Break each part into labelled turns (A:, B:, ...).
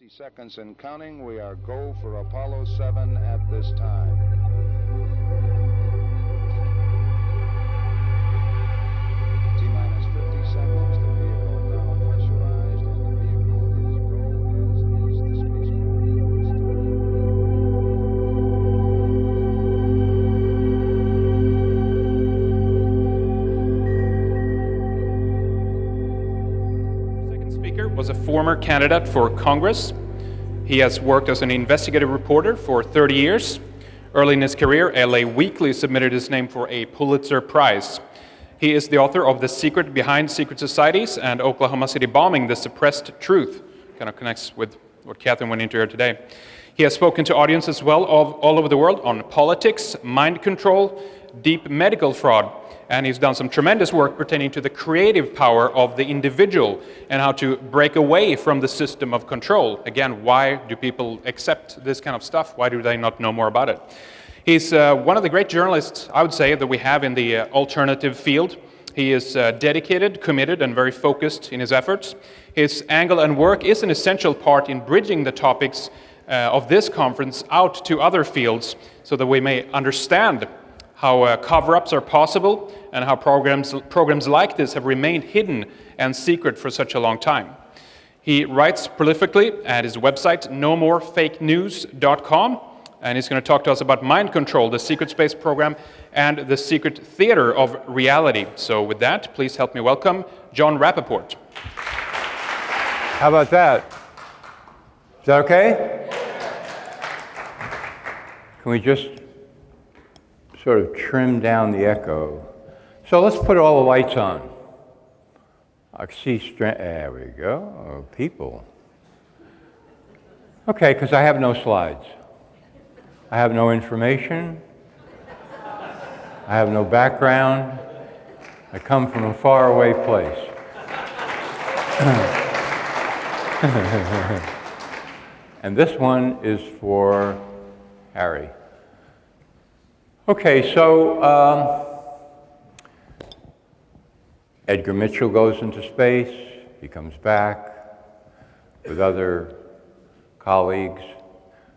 A: 60 seconds and counting. We are go for Apollo 7 at this time. T-minus 50 seconds. The vehicle now pressurized, and the vehicle is go, as is the spacecraft at this
B: Our second speaker was a former candidate for Congress. He has worked as an investigative reporter for 30 years. Early in his career, LA Weekly submitted his name for a Pulitzer Prize. He is the author of The Secret Behind Secret Societies and Oklahoma City Bombing, The Suppressed Truth. Kind of connects with what Catherine went into here today. He has spoken to audiences all over the world on politics, mind control, deep medical fraud, and he's done some tremendous work pertaining to the creative power of the individual and how to break away from the system of control. Again, why do people accept this kind of stuff? Why do they not know more about it? He's one of the great journalists, I would say, that we have in the alternative field. He is dedicated, committed, and very focused in his efforts. His angle and work is an essential part in bridging the topics of this conference out to other fields so that we may understand how cover-ups are possible and how programs like this have remained hidden and secret for such a long time. He writes prolifically at his website, nomorefakenews.com, and he's going to talk to us about mind control, the secret space program, and the secret theater of reality. So with that, please help me welcome Jon Rappoport.
C: How about that? Is that okay? Can we just sort of trim down the echo? So let's put all the lights on. I see there we go. Oh, people. Okay, because I have no slides. I have no information. I have no background. I come from a faraway place. And this one is for Harry. Okay, so Edgar Mitchell goes into space. He comes back with other colleagues.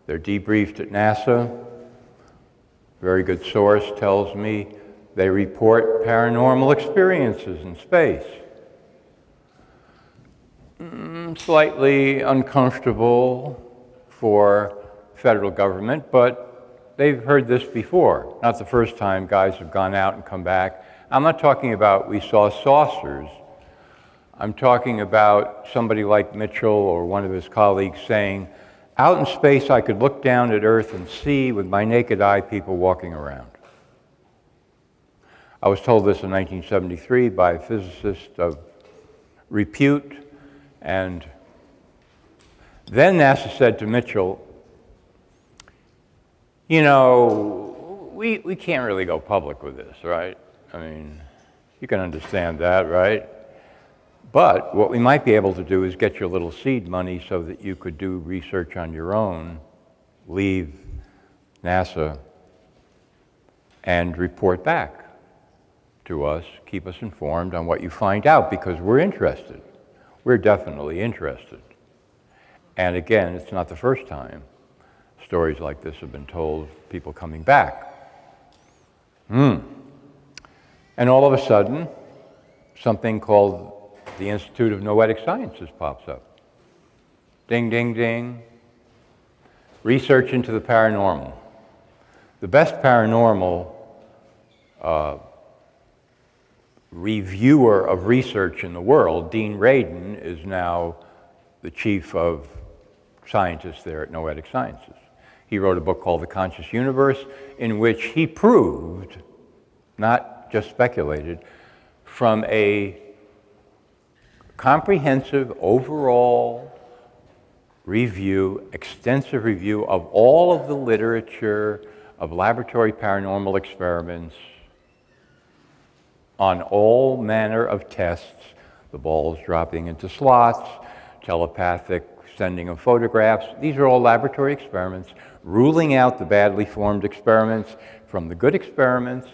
C: They're debriefed at NASA. Very good source tells me they report paranormal experiences in space. Slightly uncomfortable for federal government, but they've heard this before. Not the first time guys have gone out and come back. I'm not talking about we saw saucers. I'm talking about somebody like Mitchell or one of his colleagues saying, out in space I could look down at Earth and see with my naked eye people walking around. I was told this in 1973 by a physicist of repute, and then NASA said to Mitchell, you know, we can't really go public with this, right? I mean, you can understand that, right? But what we might be able to do is get you a little seed money so that you could do research on your own, leave NASA, and report back to us, keep us informed on what you find out, because we're interested. We're definitely interested. And again, it's not the first time stories like this have been told, people coming back. And all of a sudden, something called the Institute of Noetic Sciences pops up. Ding, ding, ding. Research into the paranormal. The best paranormal reviewer of research in the world, Dean Radin, is now the chief of scientists there at Noetic Sciences. He wrote a book called The Conscious Universe, in which he proved, not just speculated, from a comprehensive overall review, extensive review of all of the literature of laboratory paranormal experiments on all manner of tests, the balls dropping into slots, telepathic sending of photographs. These are all laboratory experiments, ruling out the badly formed experiments from the good experiments,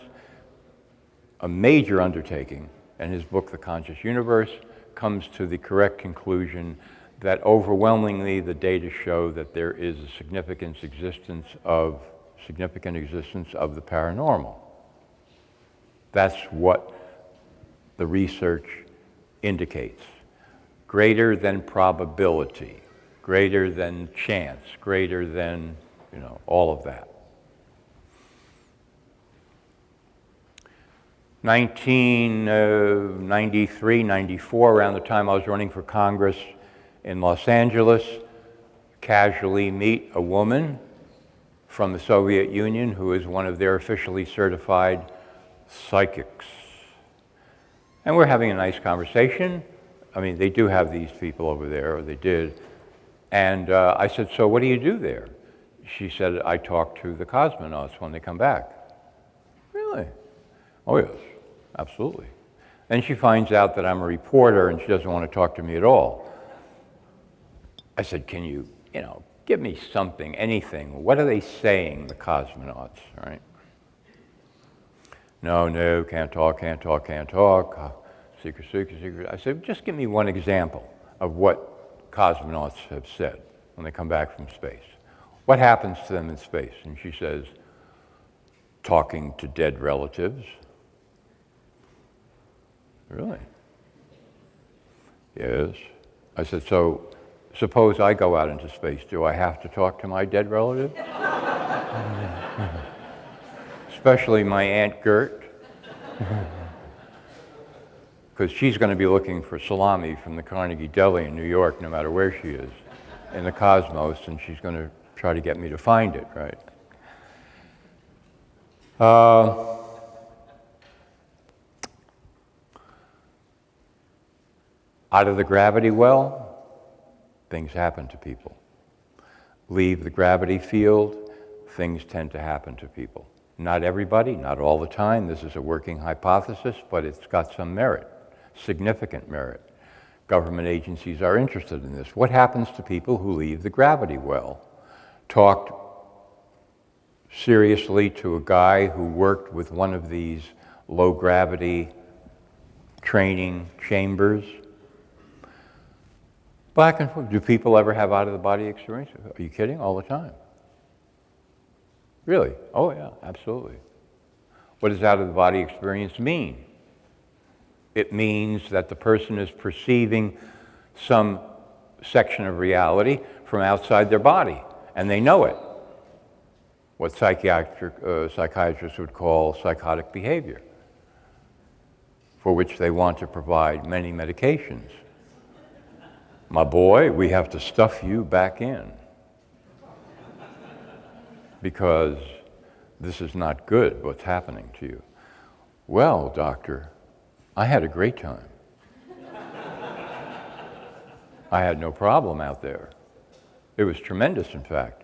C: a major undertaking. And his book, The Conscious Universe, comes to the correct conclusion that overwhelmingly the data show that there is a significant existence of the paranormal. That's what the research indicates. Greater than probability, greater than chance, greater than, all of that. 1993, 94, around the time I was running for Congress in Los Angeles, casually meet a woman from the Soviet Union who is one of their officially certified psychics. And we're having a nice conversation. I mean, they do have these people over there, or they did. And I said, so what do you do there? She said, I talk to the cosmonauts when they come back. Really? Oh, yes, absolutely. Then she finds out that I'm a reporter and she doesn't want to talk to me at all. I said, can you, give me something, anything. What are they saying, the cosmonauts, right? No, can't talk. Secret. I said, just give me one example of what cosmonauts have said when they come back from space. What happens to them in space? And she says, talking to dead relatives. Really? Yes. I said, so suppose I go out into space, do I have to talk to my dead relative? Especially my Aunt Gert. Because she's going to be looking for salami from the Carnegie Deli in New York, no matter where she is, in the cosmos, and she's going to try to get me to find it, right? Out of the gravity well, things happen to people. Leave the gravity field, things tend to happen to people. Not everybody, not all the time. This is a working hypothesis, but it's got some merit, significant merit. Government agencies are interested in this. What happens to people who leave the gravity well? Talked seriously to a guy who worked with one of these low gravity training chambers. Back and forth. Do people ever have out-of-the-body experience? Are you kidding? All the time. Really? Oh, yeah, absolutely. What does out-of-the-body experience mean? It means that the person is perceiving some section of reality from outside their body, and they know it. What psychiatrists would call psychotic behavior, for which they want to provide many medications. My boy, we have to stuff you back in because this is not good, what's happening to you. Well, doctor, I had a great time. I had no problem out there. It was tremendous, in fact.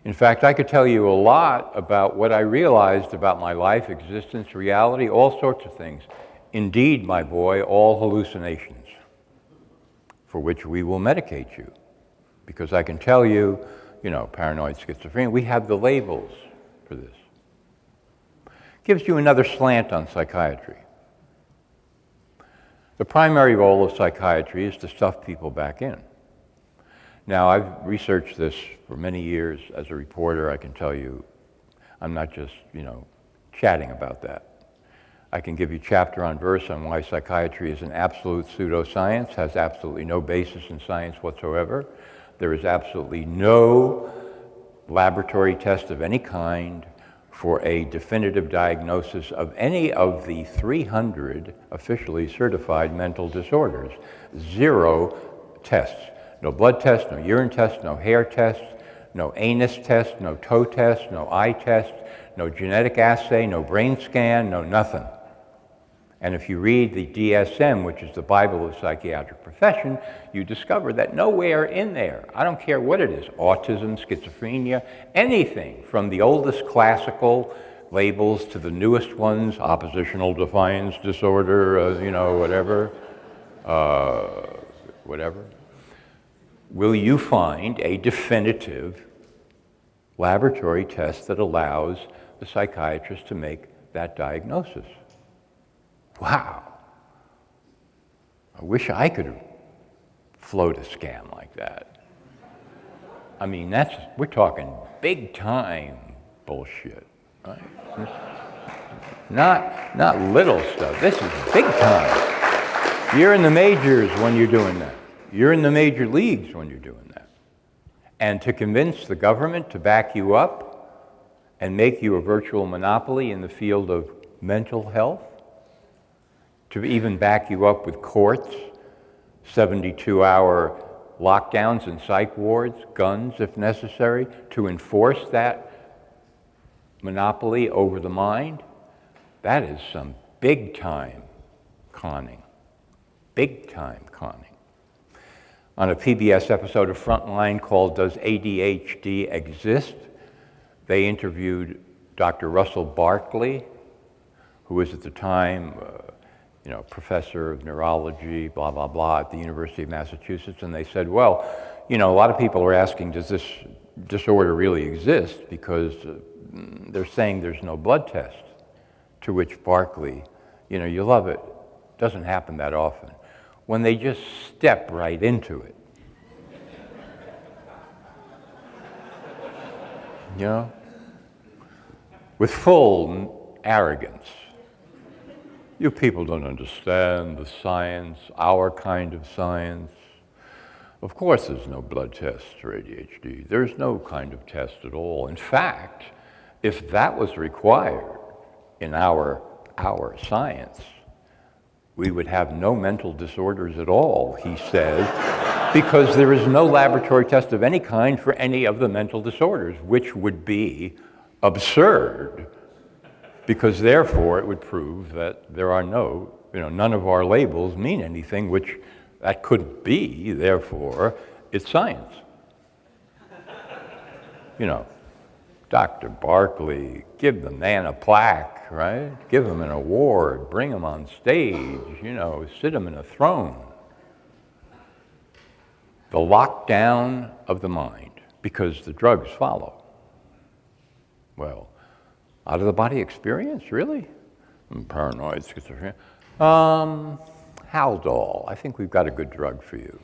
C: In fact, I could tell you a lot about what I realized about my life, existence, reality, all sorts of things. Indeed, my boy, all hallucinations, for which we will medicate you. Because I can tell you, paranoid schizophrenia, we have the labels for this. Gives you another slant on psychiatry. The primary role of psychiatry is to stuff people back in. Now, I've researched this for many years as a reporter. I can tell you, I'm not just, chatting about that. I can give you chapter on verse on why psychiatry is an absolute pseudoscience, has absolutely no basis in science whatsoever. There is absolutely no laboratory test of any kind for a definitive diagnosis of any of the 300 officially certified mental disorders. 0 tests. No blood test, no urine test, no hair test, no anus test, no toe test, no eye test, no genetic assay, no brain scan, no nothing. And if you read the DSM, which is the Bible of the psychiatric profession, you discover that nowhere in there, I don't care what it is, autism, schizophrenia, anything from the oldest classical labels to the newest ones, oppositional defiance disorder, whatever, will you find a definitive laboratory test that allows the psychiatrist to make that diagnosis. Wow. I wish I could float a scam like that. I mean, we're talking big time bullshit, right? Not little stuff. This is big time. You're in the majors when you're doing that. You're in the major leagues when you're doing that. And to convince the government to back you up and make you a virtual monopoly in the field of mental health, to even back you up with courts, 72-hour lockdowns in psych wards, guns if necessary, to enforce that monopoly over the mind, that is some big-time conning. Big-time conning. On a PBS episode of Frontline called Does ADHD Exist?, they interviewed Dr. Russell Barkley, who was at the time professor of neurology, blah, blah, blah, at the University of Massachusetts, and they said, well, a lot of people are asking, does this disorder really exist? Because they're saying there's no blood test. To which Barkley, you love it, doesn't happen that often, when they just step right into it. With full arrogance. You people don't understand the science, our kind of science. Of course there's no blood test for ADHD. There's no kind of test at all. In fact, if that was required in our science, we would have no mental disorders at all, he says, because there is no laboratory test of any kind for any of the mental disorders, which would be absurd, because therefore it would prove that there are none of our labels mean anything, which that couldn't be, therefore it's science. Dr. Barkley, give the man a plaque, right? Give him an award, bring him on stage, sit him in a throne. The lockdown of the mind, because the drugs follow. Well, out-of-the-body experience, really? I'm paranoid, schizophrenia. Haldol, I think we've got a good drug for you.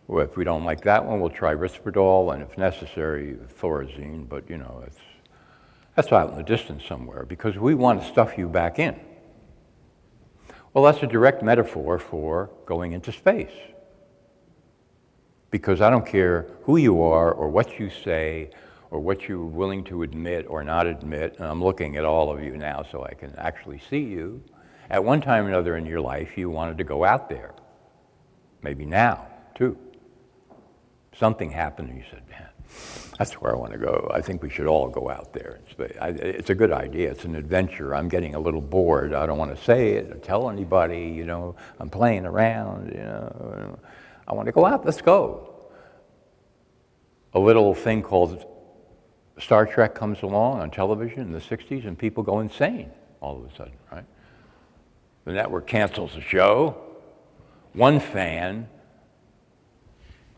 C: Well, if we don't like that one, we'll try Risperdal, and if necessary, Thorazine, but that's out in the distance somewhere, because we want to stuff you back in. Well, that's a direct metaphor for going into space. Because I don't care who you are, or what you say, or what you're willing to admit or not admit, and I'm looking at all of you now so I can actually see you. At one time or another in your life, you wanted to go out there. Maybe now, too. Something happened and you said, man, that's where I want to go. I think we should all go out there in space. It's a good idea. It's an adventure. I'm getting a little bored. I don't want to say it or tell anybody, I'm playing around, I want to go out. Let's go. A little thing called Star Trek comes along on television in the 60s and people go insane all of a sudden, right? The network cancels the show. One fan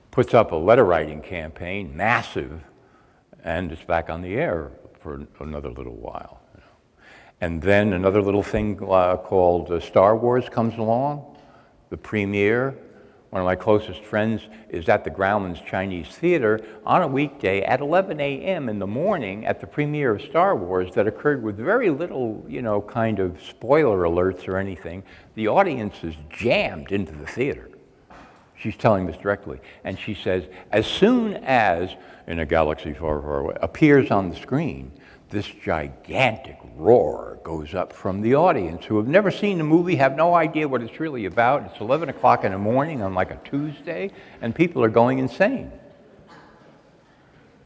C: puts up a letter writing campaign, massive, and it's back on the air for another little while. And then another little thing called Star Wars comes along, the premiere. One of my closest friends is at the Grauman's Chinese Theater on a weekday at 11 a.m. in the morning at the premiere of Star Wars that occurred with very little, kind of spoiler alerts or anything. The audience is jammed into the theater. She's telling this directly. And she says, as soon as In a Galaxy Far, Far Away appears on the screen, this gigantic roar goes up from the audience who have never seen the movie, have no idea what it's really about. It's 11 o'clock in the morning on like a Tuesday, and people are going insane.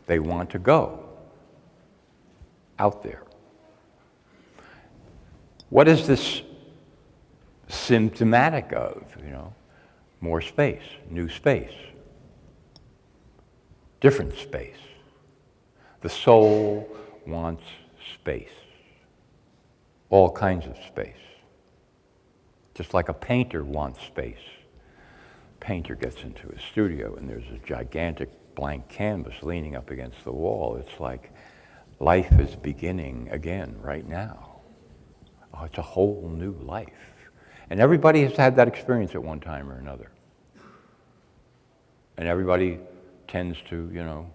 C: They want to go out there. What is this symptomatic of? More space, new space, different space. The soul wants space, all kinds of space. Just like a painter wants space. Painter gets into a studio and there's a gigantic blank canvas leaning up against the wall. It's like life is beginning again right now. Oh, it's a whole new life. And everybody has had that experience at one time or another. And everybody tends to,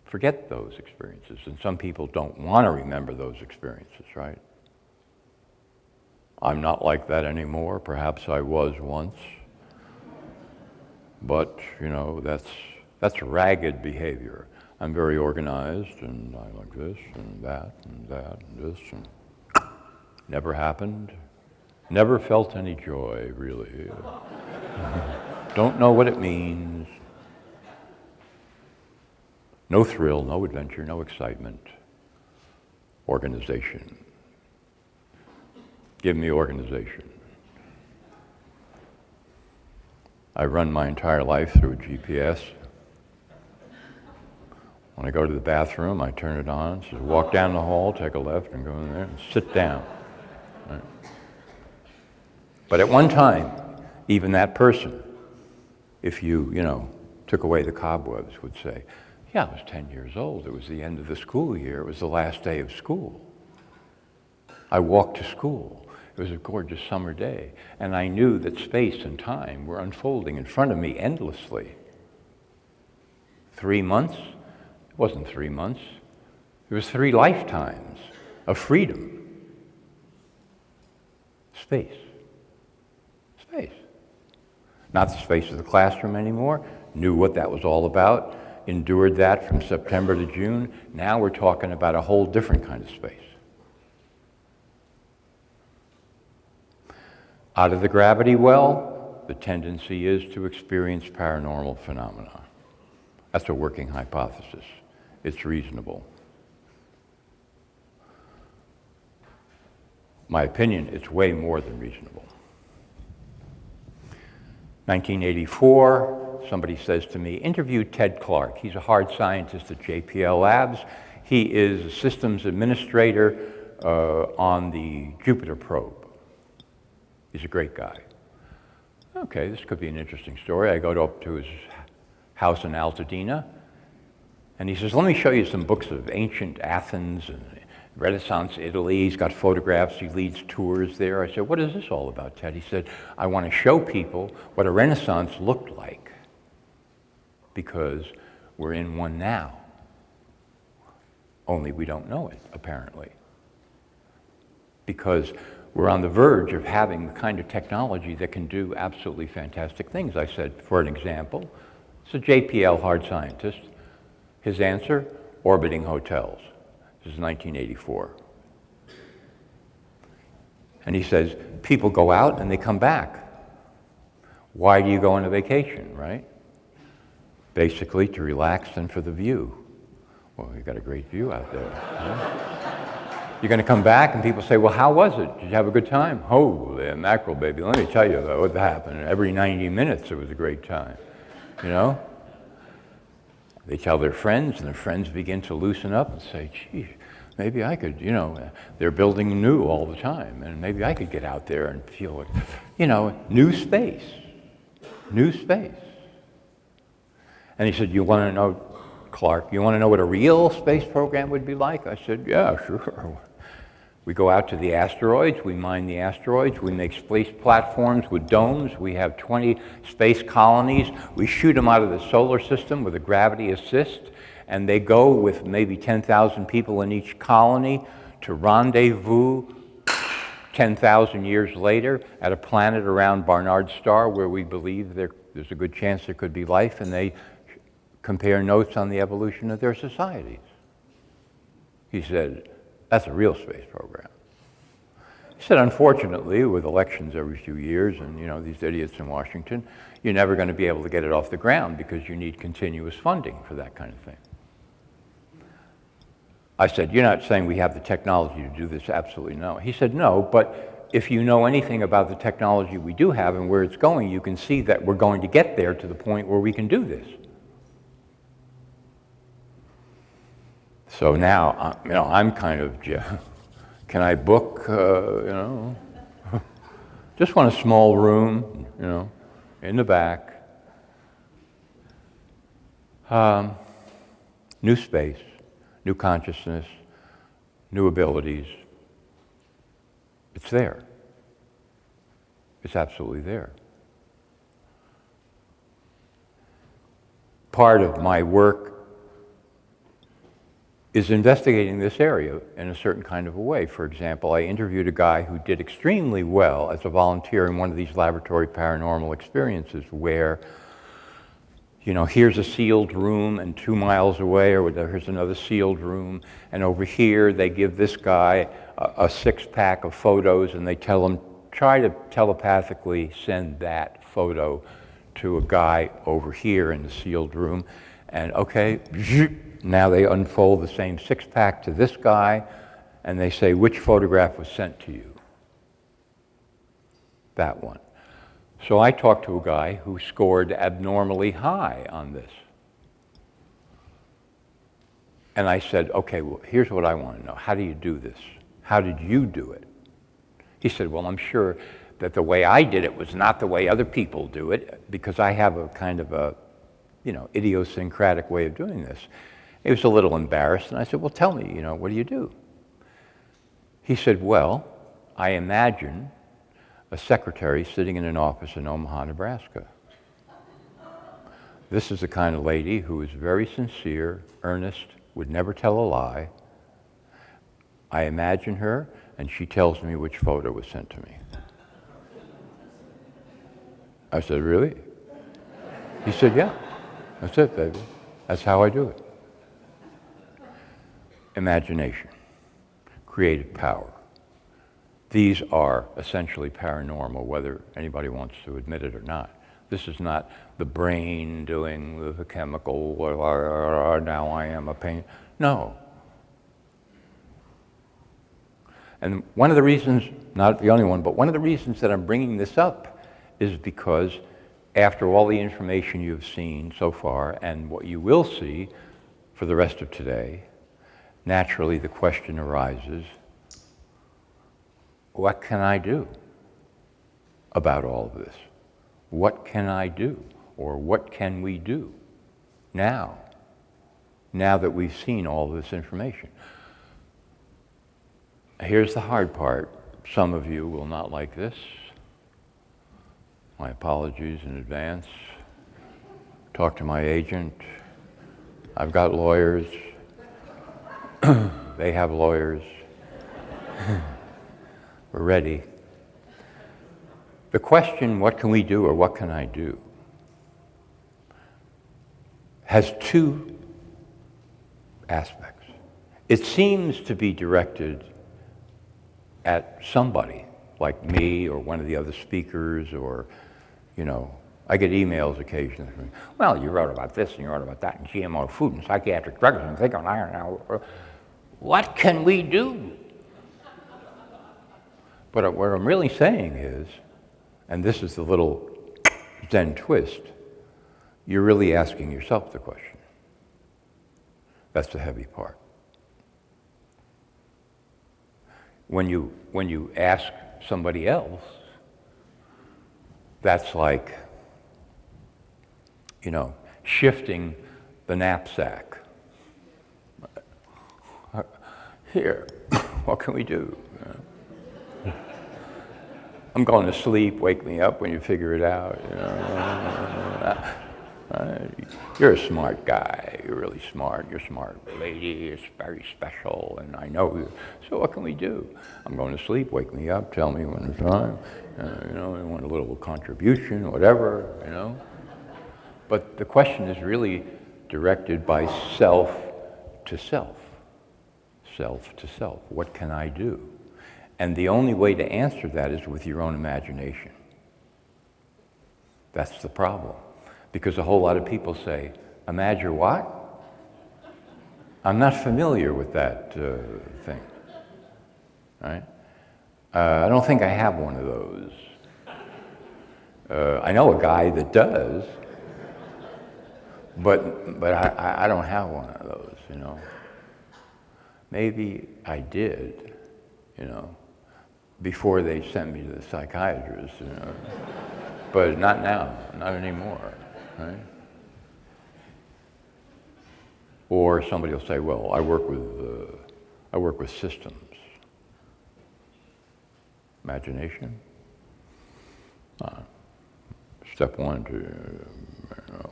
C: forget those experiences. And some people don't want to remember those experiences, right? I'm not like that anymore. Perhaps I was once. But, that's ragged behavior. I'm very organized, and I like this and that and that and this, and never happened. Never felt any joy, really. Don't know what it means. No thrill, no adventure, no excitement. Organization. Give me organization. I run my entire life through a GPS. When I go to the bathroom, I turn it on. It says, walk down the hall, take a left, and go in there and sit down. Right? But at one time, even that person, if you took away the cobwebs, would say, yeah, I was 10 years old. It was the end of the school year. It was the last day of school. I walked to school. It was a gorgeous summer day. And I knew that space and time were unfolding in front of me endlessly. 3 months? It wasn't 3 months. It was 3 lifetimes of freedom. Space. Space. Not the space of the classroom anymore. Knew what that was all about. Endured that from September to June. Now we're talking about a whole different kind of space. Out of the gravity well, the tendency is to experience paranormal phenomena. That's a working hypothesis. It's reasonable. My opinion, it's way more than reasonable. 1984, somebody says to me, interview Ted Clark. He's a hard scientist at JPL Labs. He is a systems administrator on the Jupiter probe. He's a great guy. Okay, this could be an interesting story. I go up to his house in Altadena, and he says, let me show you some books of ancient Athens and Renaissance Italy. He's got photographs. He leads tours there. I said, what is this all about, Ted? He said, I want to show people what a Renaissance looked like, because we're in one now. Only we don't know it, apparently. Because we're on the verge of having the kind of technology that can do absolutely fantastic things. I said, for an example, it's a JPL hard scientist. His answer, orbiting hotels. This is 1984. And he says, people go out and they come back. Why do you go on a vacation, right? Basically to relax and for the view. Well, you've got a great view out there. Right? You're going to come back and people say, well, how was it? Did you have a good time? Holy mackerel, baby. Let me tell you what happened. Every 90 minutes it was a great time. They tell their friends, and their friends begin to loosen up and say, gee, maybe I could, they're building new all the time, and maybe I could get out there and feel like, new space. New space. And he said, you want to know, Clark, you want to know what a real space program would be like? I said, yeah, sure. We go out to the asteroids, we mine the asteroids, we make space platforms with domes, we have 20 space colonies, we shoot them out of the solar system with a gravity assist, and they go with maybe 10,000 people in each colony to rendezvous 10,000 years later at a planet around Barnard's star where we believe there's a good chance there could be life, and they compare notes on the evolution of their societies. He said, that's a real space program. He said, unfortunately, with elections every few years and these idiots in Washington, you're never going to be able to get it off the ground because you need continuous funding for that kind of thing. I said, you're not saying we have the technology to do this? Absolutely no. He said, no, but if you know anything about the technology we do have and where it's going, you can see that we're going to get there to the point where we can do this. So now, I'm kind of, can I book, just want a small room, in the back. New space, new consciousness, new abilities. It's there. It's absolutely there. part of my work is investigating this area in a certain kind of a way. For example, I interviewed a guy who did extremely well as a volunteer in one of these laboratory paranormal experiences where, you know, here's a sealed room and 2 miles away, or here's another sealed room, and over here they give this guy a 6-pack of photos and they tell him, try to telepathically send that photo to a guy over here in the sealed room, and okay, now they unfold the same 6-pack to this guy, and they say, which photograph was sent to you? That one. So I talked to a guy who scored abnormally high on this. And I said, okay, well, here's what I want to know. How do you do this? How did you do it? He said, well, I'm sure that the way I did it was not the way other people do it, because I have a kind of a, you know, idiosyncratic way of doing this. He was a little embarrassed, and I said, well, tell me, you know, what do you do? He said, well, I imagine a secretary sitting in an office in Omaha, Nebraska. This is the kind of lady who is very sincere, earnest, would never tell a lie. I imagine her, and she tells me which photo was sent to me. I said, really? He said, yeah, that's it, baby. That's how I do it. Imagination, creative power. These are essentially paranormal, whether anybody wants to admit it or not. This is not the brain doing the chemical, or now I am a pain. No. And one of the reasons, not the only one, but one of the reasons that I'm bringing this up is because after all the information you've seen so far and what you will see for the rest of today, naturally the question arises, what can I do about all of this? What can I do? Or what can we do now that we've seen all this information? Here's the hard part. Some of you will not like this. My apologies in advance. Talk to my agent. I've got lawyers. They have lawyers. We're ready. The question, what can we do or what can I do, has two aspects. It seems to be directed at somebody, like me or one of the other speakers, or, you know, I get emails occasionally from, well, you wrote about this and you wrote about that, and GMO food and psychiatric drugs and things on iron now. What can we do? But what I'm really saying is, and this is the little Zen twist, you're really asking yourself the question. That's the heavy part. When you ask somebody else, that's like, you know, shifting the knapsack. Here, what can we do? I'm going to sleep, wake me up when you figure it out. You know. You're a smart guy, you're really smart, you're a smart lady, it's very special, and I know you. So what can we do? I'm going to sleep, wake me up, tell me when it's time, you know, I want a little contribution, whatever, you know. But the question is really directed by self to self. Self to self. What can I do? And the only way to answer that is with your own imagination. That's the problem. Because a whole lot of people say, imagine what? I'm not familiar with that thing. Right? I don't think I have one of those. I know a guy that does, but I don't have one of those, you know. Maybe I did, you know, before they sent me to the psychiatrist, you know. But not now, not anymore, right? Or somebody will say, well, I work with systems. Imagination? Step one to, you know,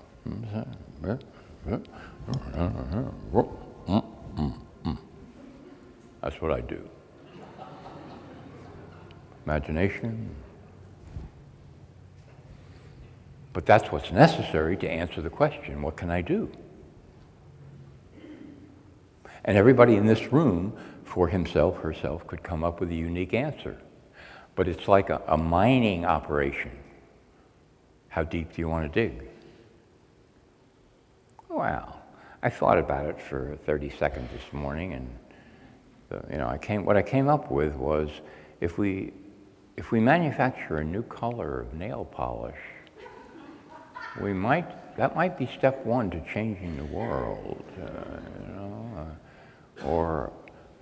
C: That's what I do. Imagination. But that's what's necessary to answer the question, what can I do? And everybody in this room, for himself, herself, could come up with a unique answer. But it's like a mining operation. How deep do you want to dig? Well, I thought about it for 30 seconds this morning, and what I came up with was if we manufacture a new color of nail polish, that might be step one to changing the world, or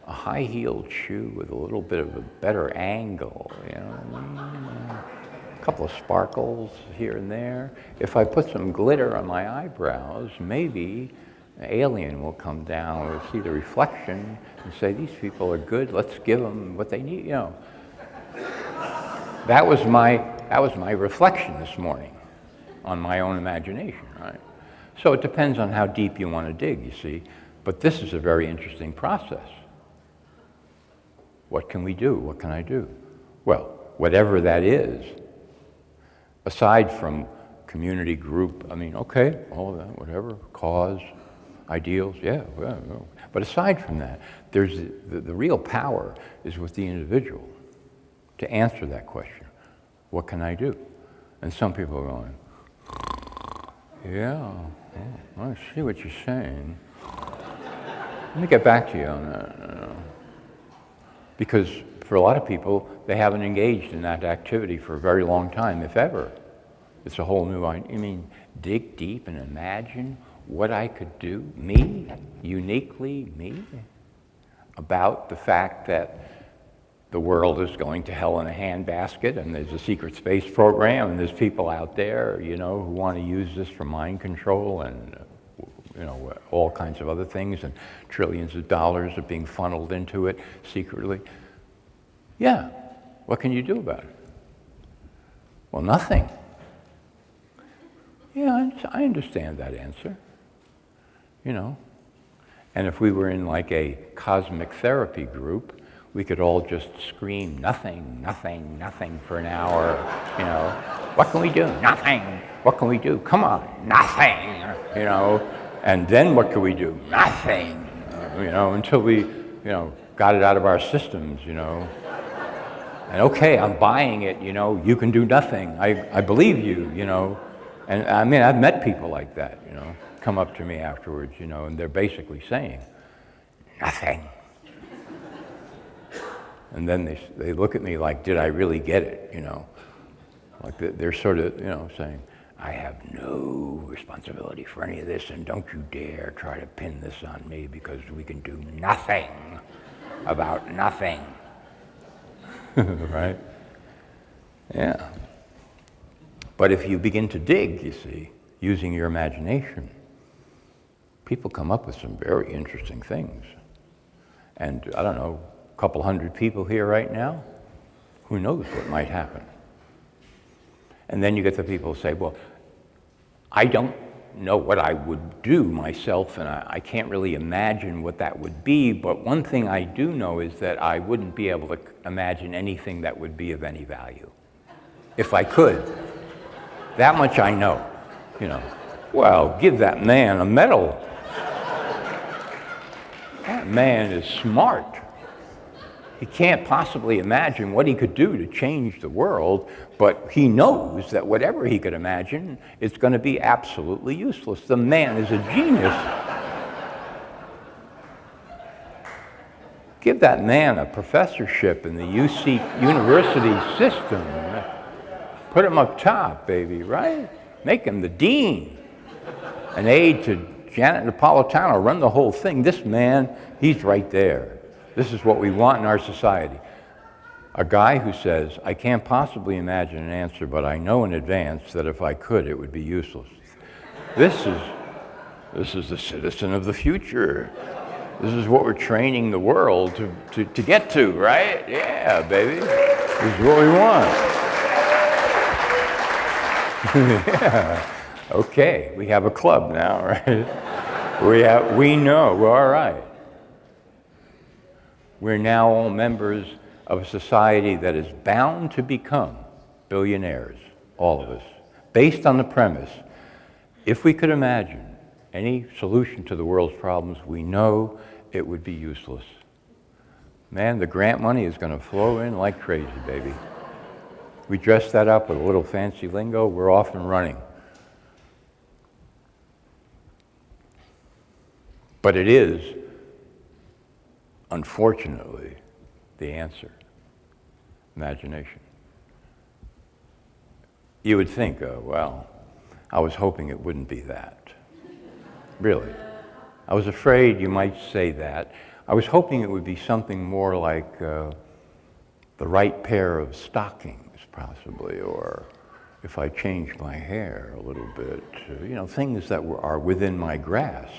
C: a high-heeled shoe with a little bit of a better angle, a couple of sparkles here and there. If I put some glitter on my eyebrows, maybe an alien will come down, will see the reflection and say, these people are good, let's give them what they need, That was my reflection this morning on my own imagination, right? So it depends on how deep you want to dig, you see. But this is a very interesting process. What can we do? What can I do? Well, whatever that is, aside from community group, okay, all of that, whatever, cause, ideals, yeah. But aside from that, there's the real power is with the individual to answer that question. What can I do? And some people are going, yeah, I see what you're saying. Let me get back to you on that. Because for a lot of people, they haven't engaged in that activity for a very long time, if ever. It's a whole new, dig deep and imagine what I could do, me, uniquely me, about the fact that the world is going to hell in a handbasket, and there's a secret space program, and there's people out there, who want to use this for mind control and, all kinds of other things, and trillions of dollars are being funneled into it secretly. Yeah, what can you do about it? Well, nothing. Yeah, I understand that answer, And if we were in like a cosmic therapy group, we could all just scream, nothing, nothing, nothing for an hour, What can we do? Nothing. What can we do? Come on, nothing, And then what can we do? Nothing, until we, got it out of our systems, And okay, I'm buying it, you can do nothing. I believe you, And I've met people like that, come up to me afterwards, and they're basically saying, nothing. And then they look at me like, did I really get it, Like they're sort of, saying, I have no responsibility for any of this, and don't you dare try to pin this on me because we can do nothing about nothing. Right? Yeah. But if you begin to dig, you see, using your imagination, people come up with some very interesting things. And I don't know, a couple hundred people here right now, who knows what might happen? And then you get the people who say, well, I don't know what I would do myself, and I can't really imagine what that would be, but one thing I do know is that I wouldn't be able to imagine anything that would be of any value. If I could. That much I know. Well, give that man a medal. That man is smart. He can't possibly imagine what he could do to change the world, but he knows that whatever he could imagine, it's going to be absolutely useless. The man is a genius. Give that man a professorship in the UC university system. Put him up top, baby, right? Make him the dean. An aide to Janet Napolitano, run the whole thing. This man, he's right there. This is what we want in our society. A guy who says, I can't possibly imagine an answer, but I know in advance that if I could, it would be useless. This is the citizen of the future. This is what we're training the world to get to, right? Yeah, baby. This is what we want. Yeah. Okay, we have a club now, right? We know, we're all right. We're now all members of a society that is bound to become billionaires, all of us, based on the premise, if we could imagine any solution to the world's problems, we know it would be useless. Man, the grant money is going to flow in like crazy, baby. We dress that up with a little fancy lingo, we're off and running. But it is, unfortunately, the answer. Imagination. You would think, well, I was hoping it wouldn't be that. Really. I was afraid you might say that. I was hoping it would be something more like the right pair of stockings, possibly, or if I change my hair a little bit, things that are within my grasp.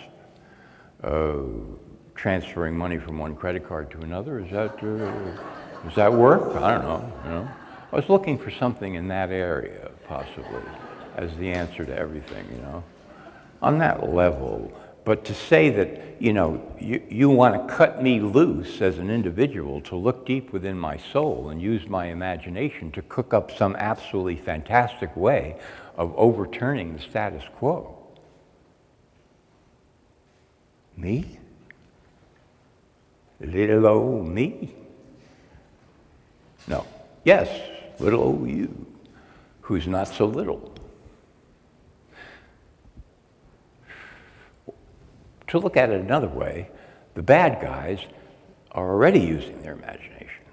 C: Transferring money from one credit card to another, does that work? I don't know, I was looking for something in that area, possibly, as the answer to everything, on that level. But to say that, you want to cut me loose as an individual to look deep within my soul and use my imagination to cook up some absolutely fantastic way of overturning the status quo. Me? Little old me? No. Yes, little old you, who's not so little. To look at it another way, the bad guys are already using their imagination.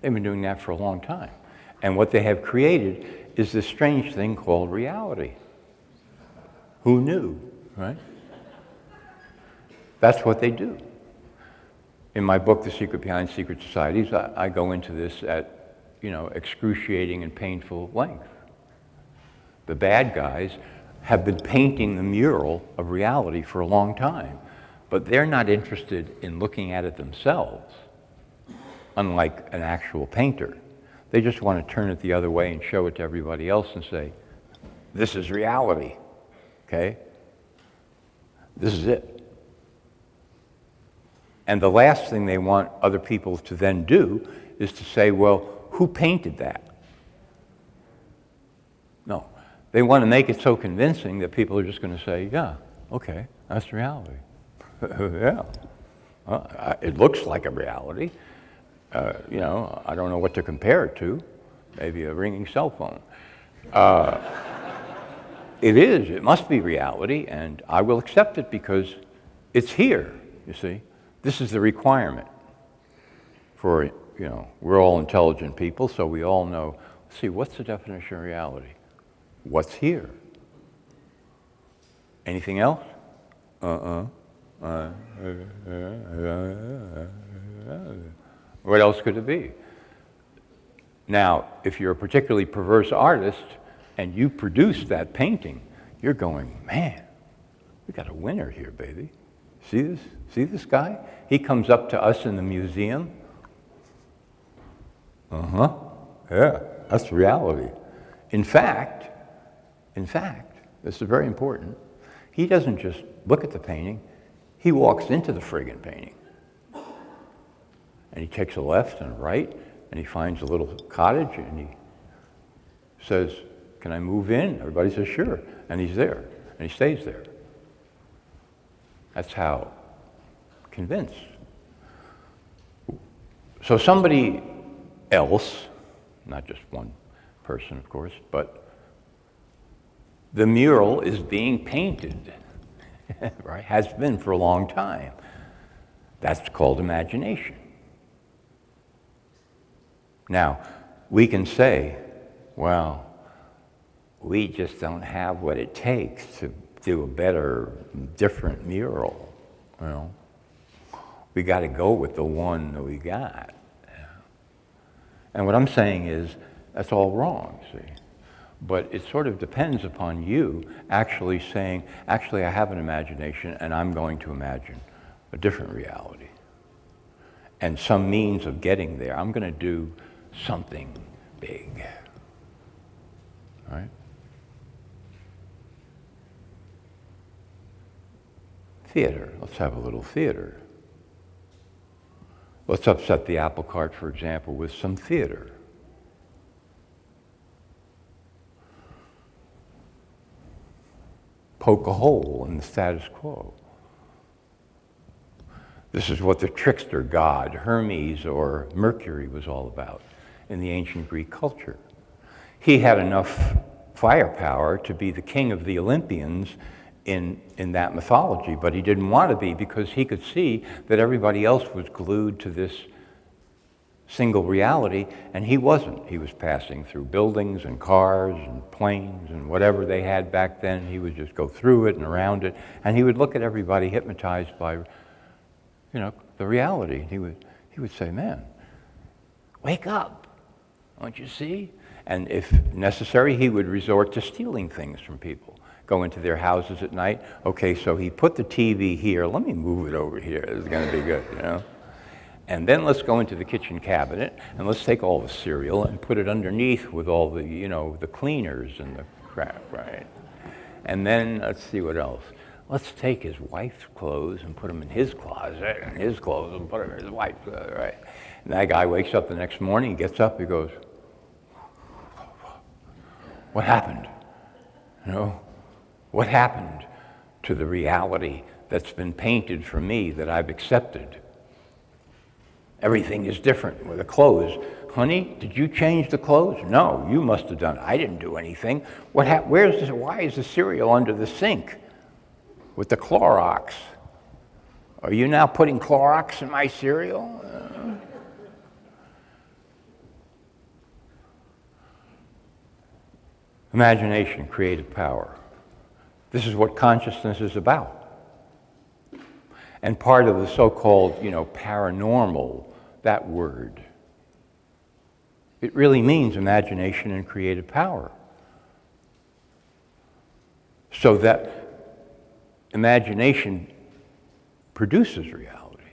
C: They've been doing that for a long time. And what they have created is this strange thing called reality. Who knew, right? That's what they do. In my book, The Secret Behind Secret Societies, I go into this at, excruciating and painful length. The bad guys have been painting the mural of reality for a long time, but they're not interested in looking at it themselves, unlike an actual painter. They just want to turn it the other way and show it to everybody else and say, this is reality, okay? This is it. And the last thing they want other people to then do is to say, well, who painted that? No. They want to make it so convincing that people are just going to say, yeah, okay, that's reality. Yeah. It looks like a reality. I don't know what to compare it to. Maybe a ringing cell phone. It must be reality, and I will accept it because it's here, you see. This is the requirement for, we're all intelligent people, so we all know, see, what's the definition of reality? What's here? Anything else? What else could it be? Now, if you're a particularly perverse artist and you produce that painting, you're going, man, we got a winner here, baby. See this? See this guy? He comes up to us in the museum. Yeah, that's reality. In fact, this is very important, he doesn't just look at the painting, he walks into the friggin' painting. And he takes a left and a right, and he finds a little cottage, and he says, can I move in? Everybody says, sure. And he's there, and he stays there. That's how convinced. So somebody else, not just one person, of course, but the mural is being painted, right? Has been for a long time. That's called imagination. Now, we can say, well, we just don't have what it takes to do a better, different mural. We got to go with the one that we got. And what I'm saying is, that's all wrong, see? But it sort of depends upon you actually saying, actually, I have an imagination, and I'm going to imagine a different reality. And some means of getting there. I'm going to do something big. All right? Theater. Let's have a little theater. Let's upset the apple cart, for example, with some theater. Poke a hole in the status quo. This is what the trickster god, Hermes or Mercury, was all about in the ancient Greek culture. He had enough firepower to be the king of the Olympians in that mythology, but he didn't want to be because he could see that everybody else was glued to this single reality, and he wasn't. He was passing through buildings and cars and planes and whatever they had back then. He would just go through it and around it, and he would look at everybody hypnotized by, the reality. He would say, man, wake up, don't you see? And if necessary, he would resort to stealing things from people. Go into their houses at night. Okay, so he put the TV here. Let me move it over here. This is going to be good, And then let's go into the kitchen cabinet and let's take all the cereal and put it underneath with all the, the cleaners and the crap, right? And then let's see what else. Let's take his wife's clothes and put them in his closet, and his clothes and put them in his wife's closet, right? And that guy wakes up the next morning, he gets up, he goes, what happened? What happened to the reality that's been painted for me that I've accepted? Everything is different with the clothes. Honey, did you change the clothes? No, you must have done it. I didn't do anything. Why is the cereal under the sink with the Clorox? Are you now putting Clorox in my cereal? Imagination, creative power. This is what consciousness is about. And part of the so-called, paranormal, that word, it really means imagination and creative power. So that imagination produces reality.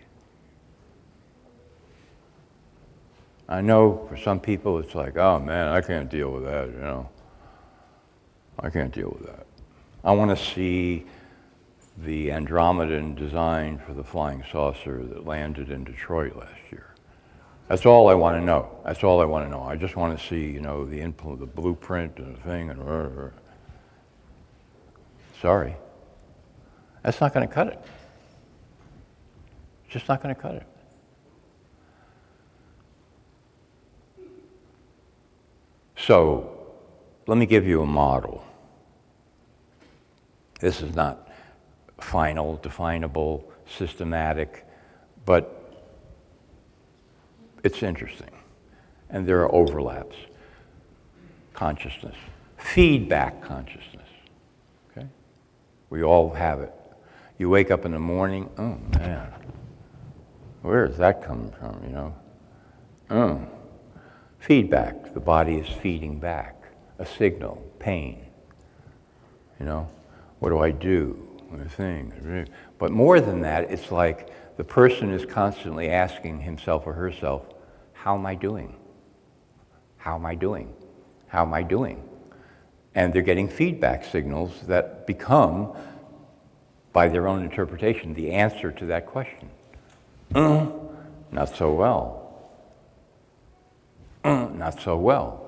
C: I know for some people it's like, oh man, I can't deal with that, I can't deal with that. I want to see the Andromedan design for the flying saucer that landed in Detroit last year. That's all I want to know. That's all I want to know. I just want to see, the blueprint and the thing and Sorry. That's not going to cut it. It's just not going to cut it. So, let me give you a model. This is not final, definable, systematic, but it's interesting. And there are overlaps. Consciousness. Feedback consciousness. Okay? We all have it. You wake up in the morning, oh man, where is that coming from, Feedback. The body is feeding back. A signal. Pain. What do I do? But more than that, it's like the person is constantly asking himself or herself, how am I doing? How am I doing? How am I doing? And they're getting feedback signals that become, by their own interpretation, the answer to that question. Not so well. Not so well.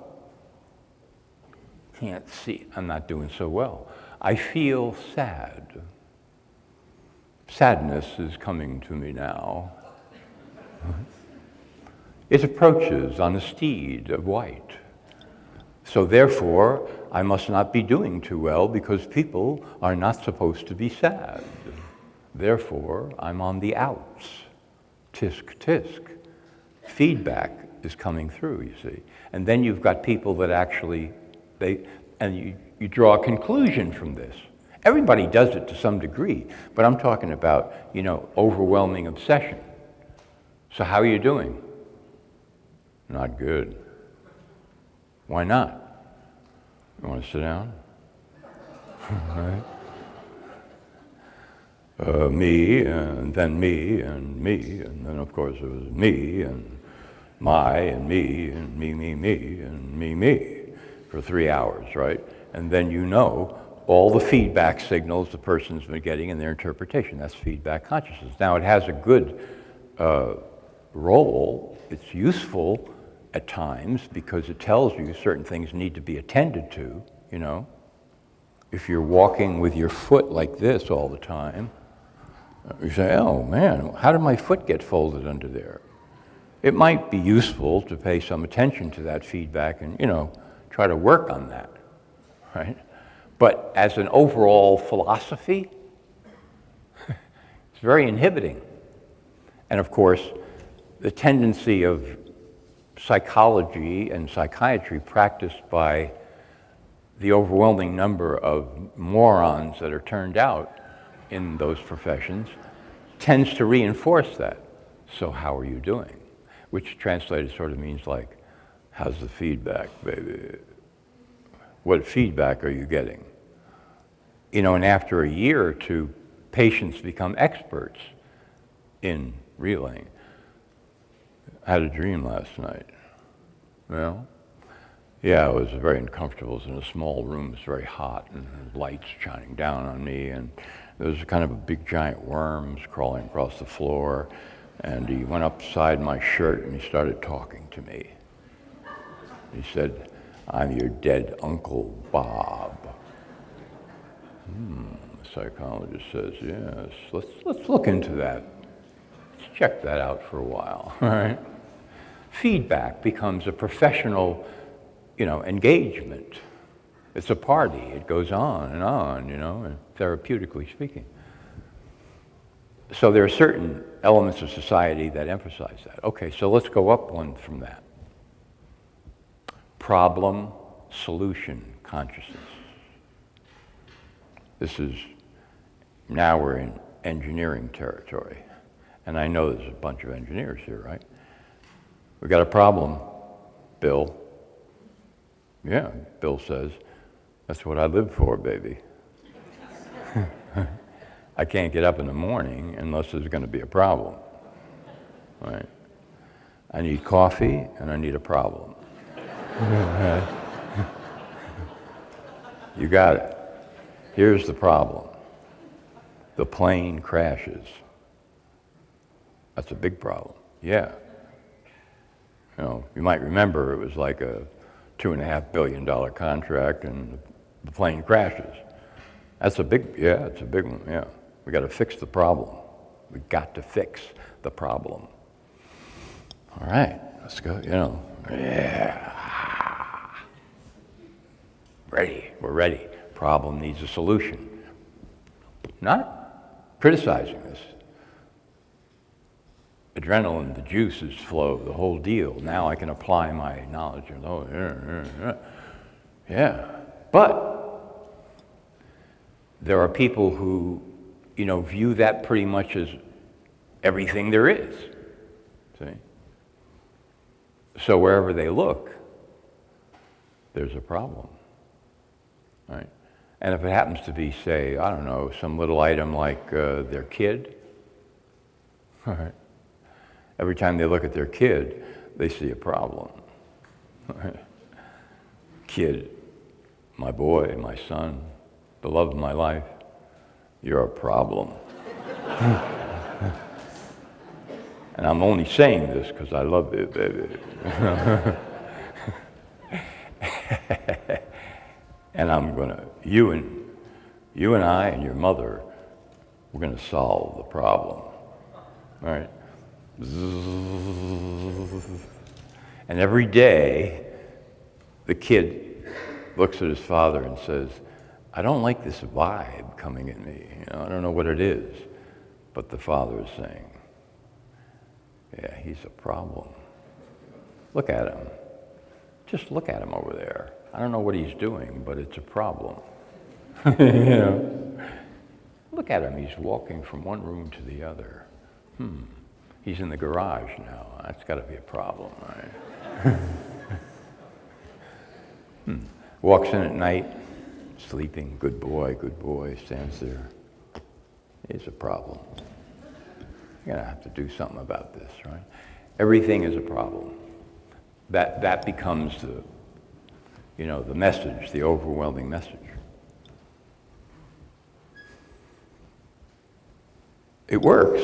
C: Can't see, I'm not doing so well. I feel sad. Sadness is coming to me now. It approaches on a steed of white. So therefore, I must not be doing too well because people are not supposed to be sad. Therefore, I'm on the outs. Tisk, tisk. Feedback is coming through, you see. And then you've got people that actually, you draw a conclusion from this. Everybody does it to some degree, but I'm talking about, overwhelming obsession. So how are you doing? Not good. Why not? You want to sit down? Right? Me, and then me, and me, and then of course it was me, and my, and me, and me, and me, for 3 hours, right? And then all the feedback signals the person's been getting in their interpretation. That's feedback consciousness. Now, it has a good role. It's useful at times because it tells you certain things need to be attended to, you know. If you're walking with your foot like this all the time, you say, oh man, how did my foot get folded under there? It might be useful to pay some attention to that feedback and, you know, try to work on that, right? But as an overall philosophy, it's very inhibiting. And of course, the tendency of psychology and psychiatry practiced by the overwhelming number of morons that are turned out in those professions tends to reinforce that. So how are you doing? Which translated sort of means like, how's the feedback, baby? What feedback are you getting? You know, and after a year or two, patients become experts in relaying. I had a dream last night. Well, yeah, it was very uncomfortable. It was in a small room. It was very hot, and lights shining down on me, and there was kind of a big giant worm crawling across the floor, and he went upside my shirt and he started talking to me. He said, I'm your dead Uncle Bob. The psychologist says, yes, let's look into that. Let's check that out for a while, all right? Feedback becomes a professional, you know, engagement. It's a party. It goes on, you know, and therapeutically speaking. So there are certain elements of society that emphasize that. Okay, so let's go up one from that. Problem-solution consciousness. This is, now we're in engineering territory. And I know there's a bunch of engineers here, right? We got a problem, Bill. Yeah, Bill says, that's what I live for, baby. I can't get up in the morning unless there's going to be a problem, right? I need coffee and I need a problem. You got it. Here's the problem. The plane crashes. That's a big problem. Yeah. You know, you might remember it was like a $2.5 billion contract and the plane crashes. That's a big, yeah, it's a big one, yeah. We got to fix the problem. We got to fix the problem. All right, let's go, you know, yeah. Ready, we're ready. Problem needs a solution. Not criticizing this. Adrenaline, the juices flow, the whole deal. Now I can apply my knowledge. Yeah, but there are people who, you know, view that pretty much as everything there is. See? So wherever they look, there's a problem, right? And if it happens to be, say, I don't know, some little item like their kid, all right? Every time they look at their kid, they see a problem. Right? Kid, my boy, my son, the love of my life, you're a problem. And I'm only saying this because I love you, baby. And I'm gonna, you and I and your mother, we're gonna solve the problem, right? And every day, the kid looks at his father and says, I don't like this vibe coming at me. You know, I don't know what it is. But the father is saying, yeah, he's a problem. Look at him. Just look at him over there. I don't know what he's doing, but it's a problem. You know? Look at him. He's walking from one room to the other. He's in the garage now. That's got to be a problem, right? Walks in at night, sleeping, good boy, stands there. It's a problem. You're going to have to do something about this, right? Everything is a problem. That becomes the, you know, the message, the overwhelming message. It works,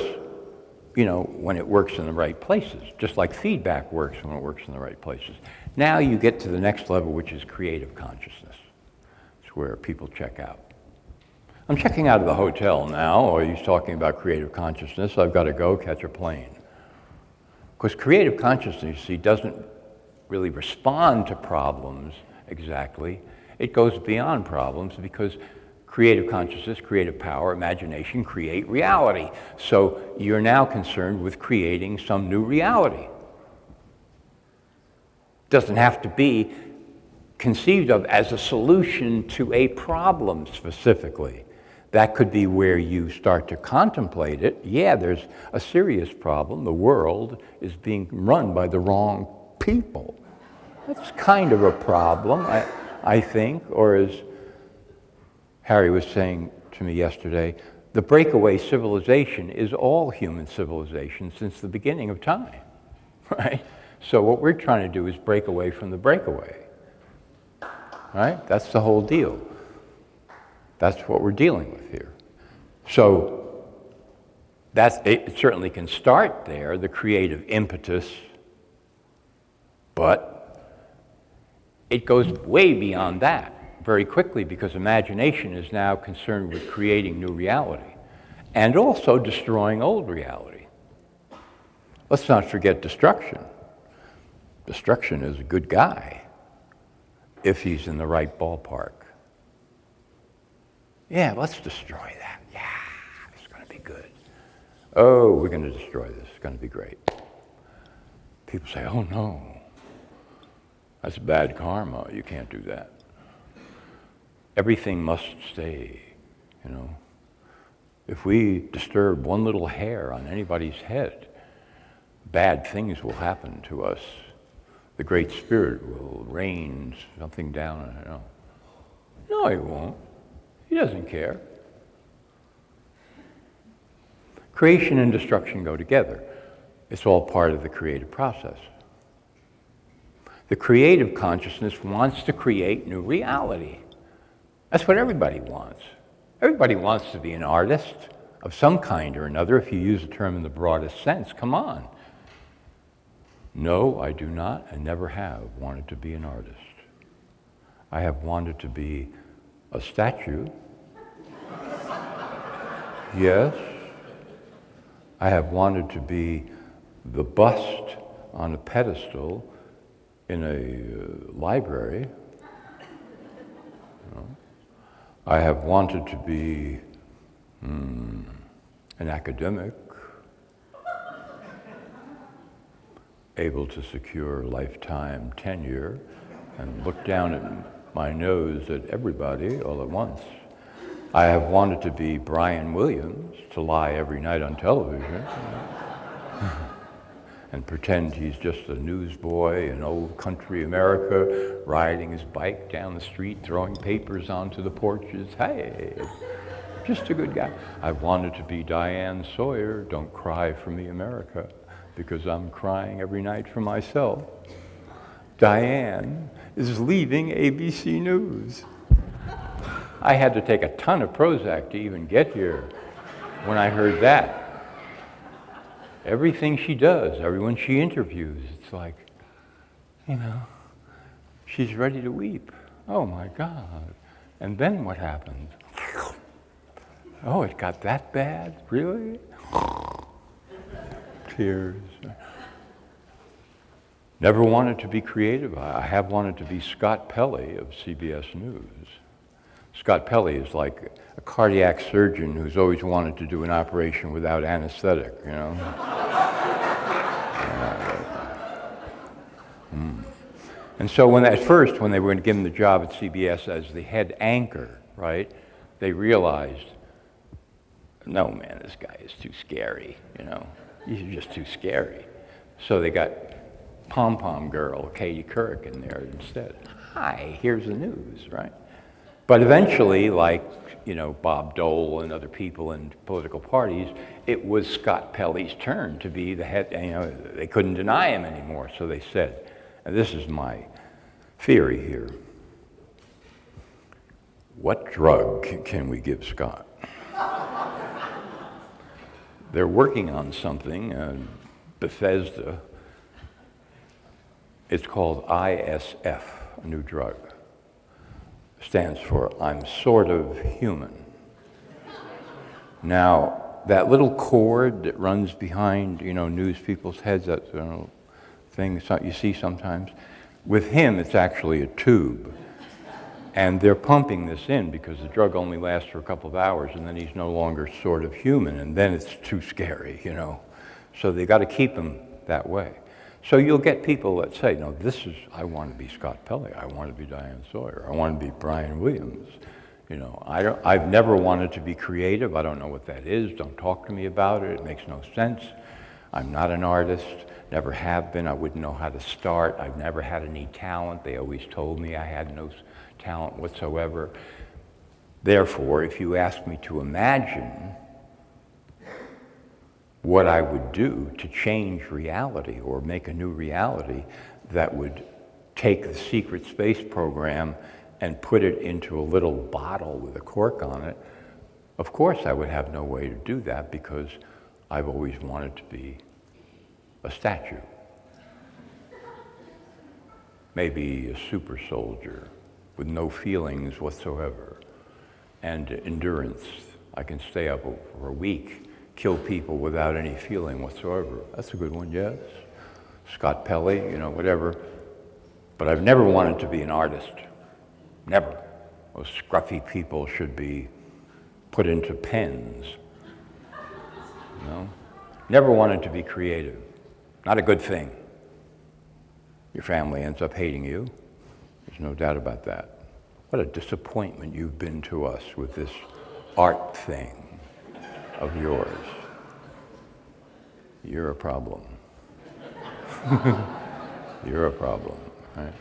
C: when it works in the right places, just like feedback works when it works in the right places. Now you get to the next level, which is creative consciousness. It's where people check out. I'm checking out of the hotel now, or he's talking about creative consciousness. I've got to go catch a plane. Because creative consciousness, you see, doesn't really respond to problems exactly. It goes beyond problems because creative consciousness, creative power, imagination create reality. So you're now concerned with creating some new reality. Doesn't have to be conceived of as a solution to a problem specifically. That could be where you start to contemplate it. Yeah, there's a serious problem. The world is being run by the wrong people. That's kind of a problem, I think, or as Harry was saying to me yesterday, the breakaway civilization is all human civilization since the beginning of time, right? So what we're trying to do is break away from the breakaway, right? That's the whole deal. That's what we're dealing with here. So it certainly can start there, the creative impetus, but it goes way beyond that very quickly because imagination is now concerned with creating new reality and also destroying old reality. Let's not forget destruction. Destruction is a good guy if he's in the right ballpark. Yeah, let's destroy that. Yeah, it's going to be good. Oh, we're going to destroy this. It's going to be great. People say, oh no, that's bad karma. You can't do that. Everything must stay, If we disturb one little hair on anybody's head, bad things will happen to us. The Great Spirit will rain something down. No, he won't. He doesn't care. Creation and destruction go together. It's all part of the creative process. The creative consciousness wants to create new reality. That's what everybody wants. Everybody wants to be an artist of some kind or another, if you use the term in the broadest sense. Come on. No, I do not and never have wanted to be an artist. I have wanted to be a statue. Yes. I have wanted to be the bust on a pedestal in a library. I have wanted to be an academic, able to secure lifetime tenure and look down at my nose at everybody all at once. I have wanted to be Brian Williams, to lie every night on television and pretend he's just a newsboy in old country America, riding his bike down the street, throwing papers onto the porches. Hey, just a good guy. I've wanted to be Diane Sawyer, Don't Cry for Me, America, because I'm crying every night for myself. Diane is leaving ABC News. I had to take a ton of Prozac to even get here when I heard that. Everything she does, everyone she interviews, it's like, she's ready to weep. Oh my God. And then what happened? Oh, it got that bad? Really? Tears. Never wanted to be creative. I have wanted to be Scott Pelley of CBS News. Scott Pelley is like a cardiac surgeon who's always wanted to do an operation without anesthetic, And so when they were going to give him the job at CBS as the head anchor, right, they realized, no, man, this guy is too scary, He's just too scary. So they got pom-pom girl, Katie Couric, in there instead. Hi, here's the news, right? But eventually, like, Bob Dole and other people in political parties, it was Scott Pelley's turn to be the head. They couldn't deny him anymore, so they said, and this is my theory here, what drug can we give Scott? they're working on something, Bethesda. It's called ISF, a new drug. Stands for I'm sort of human. Now, that little cord that runs behind, news people's heads, that thing you see sometimes, with him it's actually a tube. And they're pumping this in because the drug only lasts for a couple of hours and then he's no longer sort of human and then it's too scary, So they got to keep him that way. So you'll get people that say, no, I want to be Scott Pelley, I want to be Diane Sawyer, I want to be Brian Williams. I've never wanted to be creative. I don't know what that is. Don't talk to me about it. It makes no sense. I'm not an artist. Never have been. I wouldn't know how to start. I've never had any talent. They always told me I had no talent whatsoever. Therefore, if you ask me to imagine what I would do to change reality or make a new reality that would take the secret space program and put it into a little bottle with a cork on it, of course I would have no way to do that because I've always wanted to be a statue. Maybe a super soldier with no feelings whatsoever and endurance. I can stay up for a week, kill people without any feeling whatsoever. That's a good one, yes. Scott Pelley, whatever. But I've never wanted to be an artist. Never. Those scruffy people should be put into pens. Never wanted to be creative. Not a good thing. Your family ends up hating you. There's no doubt about that. What a disappointment you've been to us with this art thing of yours. You're a problem. You're a problem, right?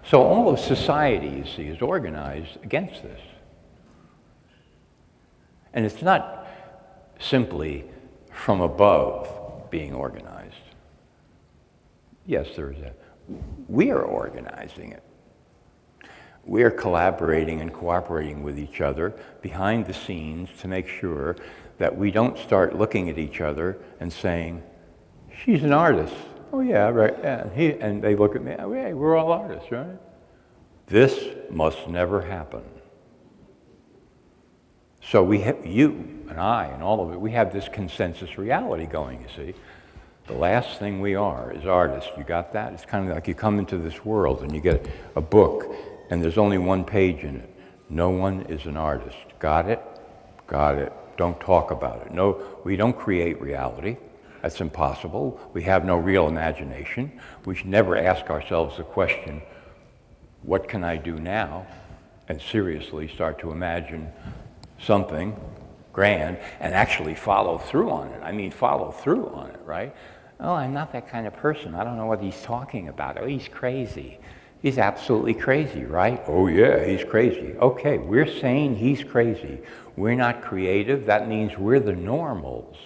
C: So all of society, you see, is organized against this. And it's not simply from above being organized. Yes, there is that. We are organizing it. We are collaborating and cooperating with each other behind the scenes to make sure that we don't start looking at each other and saying, she's an artist. Oh yeah, right. Yeah. And they look at me, oh, yeah, we're all artists, right? This must never happen. So we have, you and I and all of it, we have this consensus reality going, you see. The last thing we are is artists. You got that? It's kind of like you come into this world and you get a book and there's only one page in it. No one is an artist. Got it? Got it. Don't talk about it. No, we don't create reality. That's impossible. We have no real imagination. We should never ask ourselves the question, what can I do now? And seriously start to imagine something grand and actually follow through on it. I mean, follow through on it, right? Oh, I'm not that kind of person. I don't know what he's talking about. Oh, he's crazy. He's absolutely crazy, right? Oh, yeah, he's crazy. Okay, we're saying he's crazy. We're not creative. That means we're the normals.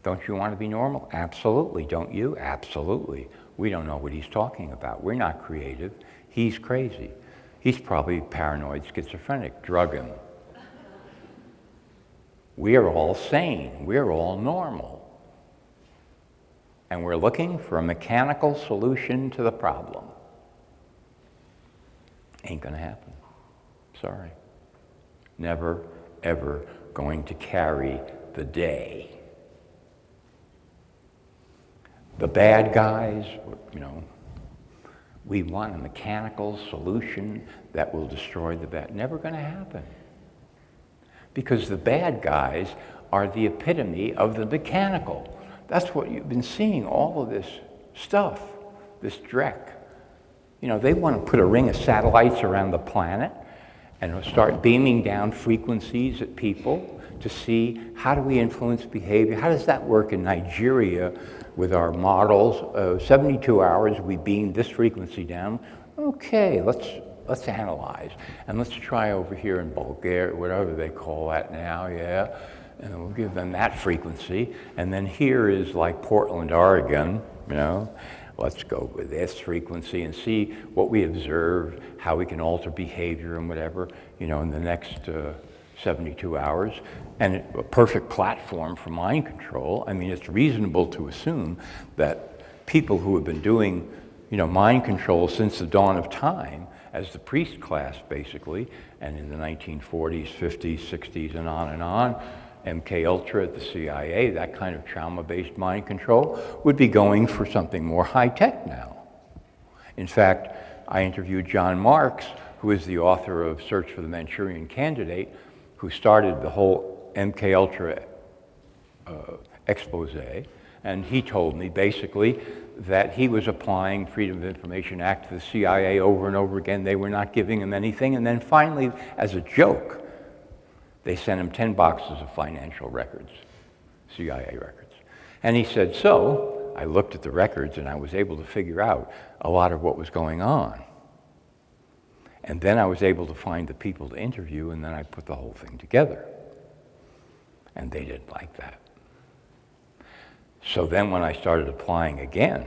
C: Don't you want to be normal? Absolutely. Don't you? Absolutely. We don't know what he's talking about. We're not creative. He's crazy. He's probably paranoid, schizophrenic. Drug him. We are all sane. We're all normal. And we're looking for a mechanical solution to the problem. Ain't gonna happen. Sorry. Never, ever going to carry the day. The bad guys, we want a mechanical solution that will destroy the bad. Never going to happen. Because the bad guys are the epitome of the mechanical. That's what you've been seeing, all of this stuff, this dreck. They want to put a ring of satellites around the planet and start beaming down frequencies at people to see how do we influence behavior. How does that work in Nigeria with our models? 72 hours, we beam this frequency down. Okay, let's analyze. And let's try over here in Bulgaria, whatever they call that now, yeah. And we'll give them that frequency. And then here is like Portland, Oregon, Let's go with this frequency and see what we observe, how we can alter behavior and whatever, in the next 72 hours, and a perfect platform for mind control. I mean, it's reasonable to assume that people who have been doing, mind control since the dawn of time, as the priest class basically, and in the 1940s, 50s, 60s, and on, MK Ultra at the CIA, that kind of trauma-based mind control, would be going for something more high-tech now. In fact, I interviewed John Marks, who is the author of Search for the Manchurian Candidate, who started the whole MK Ultra expose, and he told me basically that he was applying Freedom of Information Act to the CIA over and over again. They were not giving him anything, and then finally, as a joke, they sent him 10 boxes of financial records, CIA records. And he said, so I looked at the records and I was able to figure out a lot of what was going on. And then I was able to find the people to interview, and then I put the whole thing together. And they didn't like that. So then when I started applying again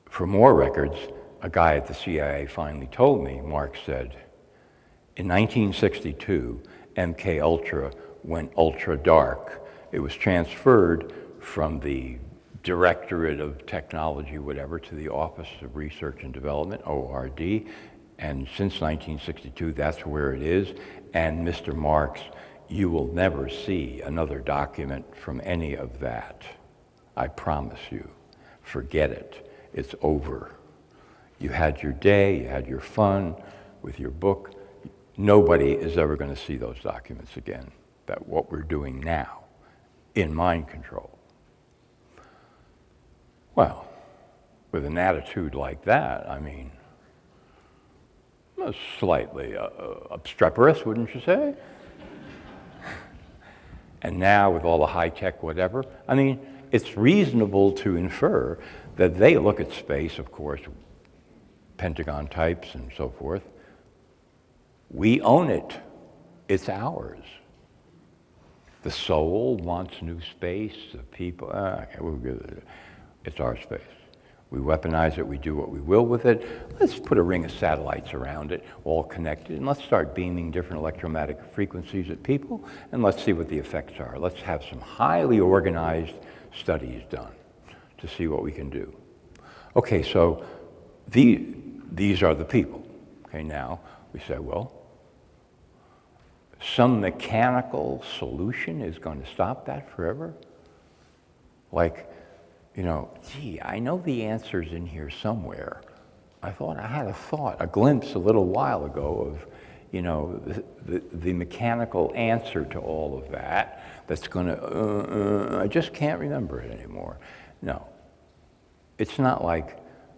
C: for more records, a guy at the CIA finally told me, Mark said, in 1962, MK Ultra went ultra dark. It was transferred from the Directorate of Technology, whatever, to the Office of Research and Development, ORD, and since 1962, that's where it is. And Mr. Marks, you will never see another document from any of that. I promise you. Forget it. It's over. You had your day, you had your fun with your book. Nobody is ever going to see those documents again, that what we're doing now in mind control. Well, with an attitude like that, I mean, slightly obstreperous, wouldn't you say? And now with all the high-tech whatever, I mean, it's reasonable to infer that they look at space, of course, Pentagon types and so forth. We own it. It's ours. The soul wants new space, the people, okay, we'll give it. It's our space. We weaponize it, we do what we will with it. Let's put a ring of satellites around it, all connected, and let's start beaming different electromagnetic frequencies at people, and let's see what the effects are. Let's have some highly organized studies done to see what we can do. Okay, so these are the people. Okay, now we say, well, some mechanical solution is going to stop that forever? Like, gee, I know the answer's in here somewhere. I had a glimpse a little while ago of, the mechanical answer to all of that that's going to, I just can't remember it anymore. No. It's not like,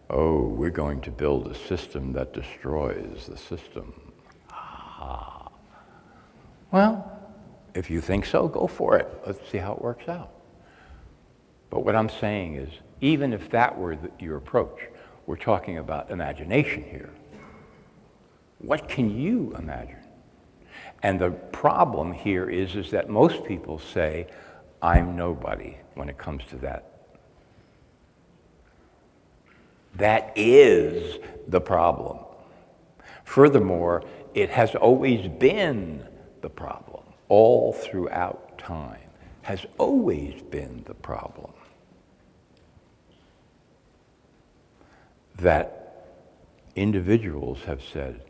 C: oh, we're going to build a system that destroys the system. Ah. Well, if you think so, go for it. Let's see how it works out. But what I'm saying is, even if that were your approach, we're talking about imagination here. What can you imagine? And the problem here is that most people say, I'm nobody when it comes to that. That is the problem. Furthermore, it has always been the problem, all throughout time, has always been the problem. That individuals have said,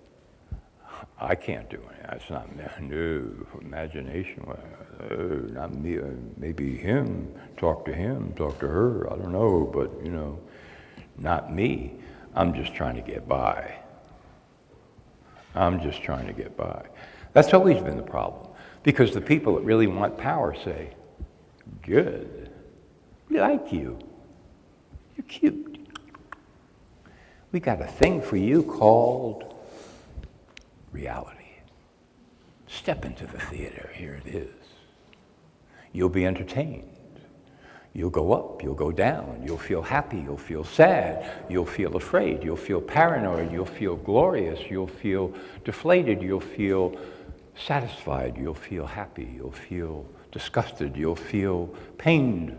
C: I can't do it. That's not me. No, imagination. No, not me. Maybe him. Talk to him. Talk to her. I don't know, but not me. I'm just trying to get by. I'm just trying to get by. That's always been the problem, because the people that really want power say, "Good. We like you. You're cute. We got a thing for you called reality. Step into the theater, here it is. You'll be entertained. You'll go up, you'll go down, you'll feel happy, you'll feel sad, you'll feel afraid, you'll feel paranoid, you'll feel glorious, you'll feel deflated, you'll feel satisfied, you'll feel happy, you'll feel disgusted, you'll feel pained.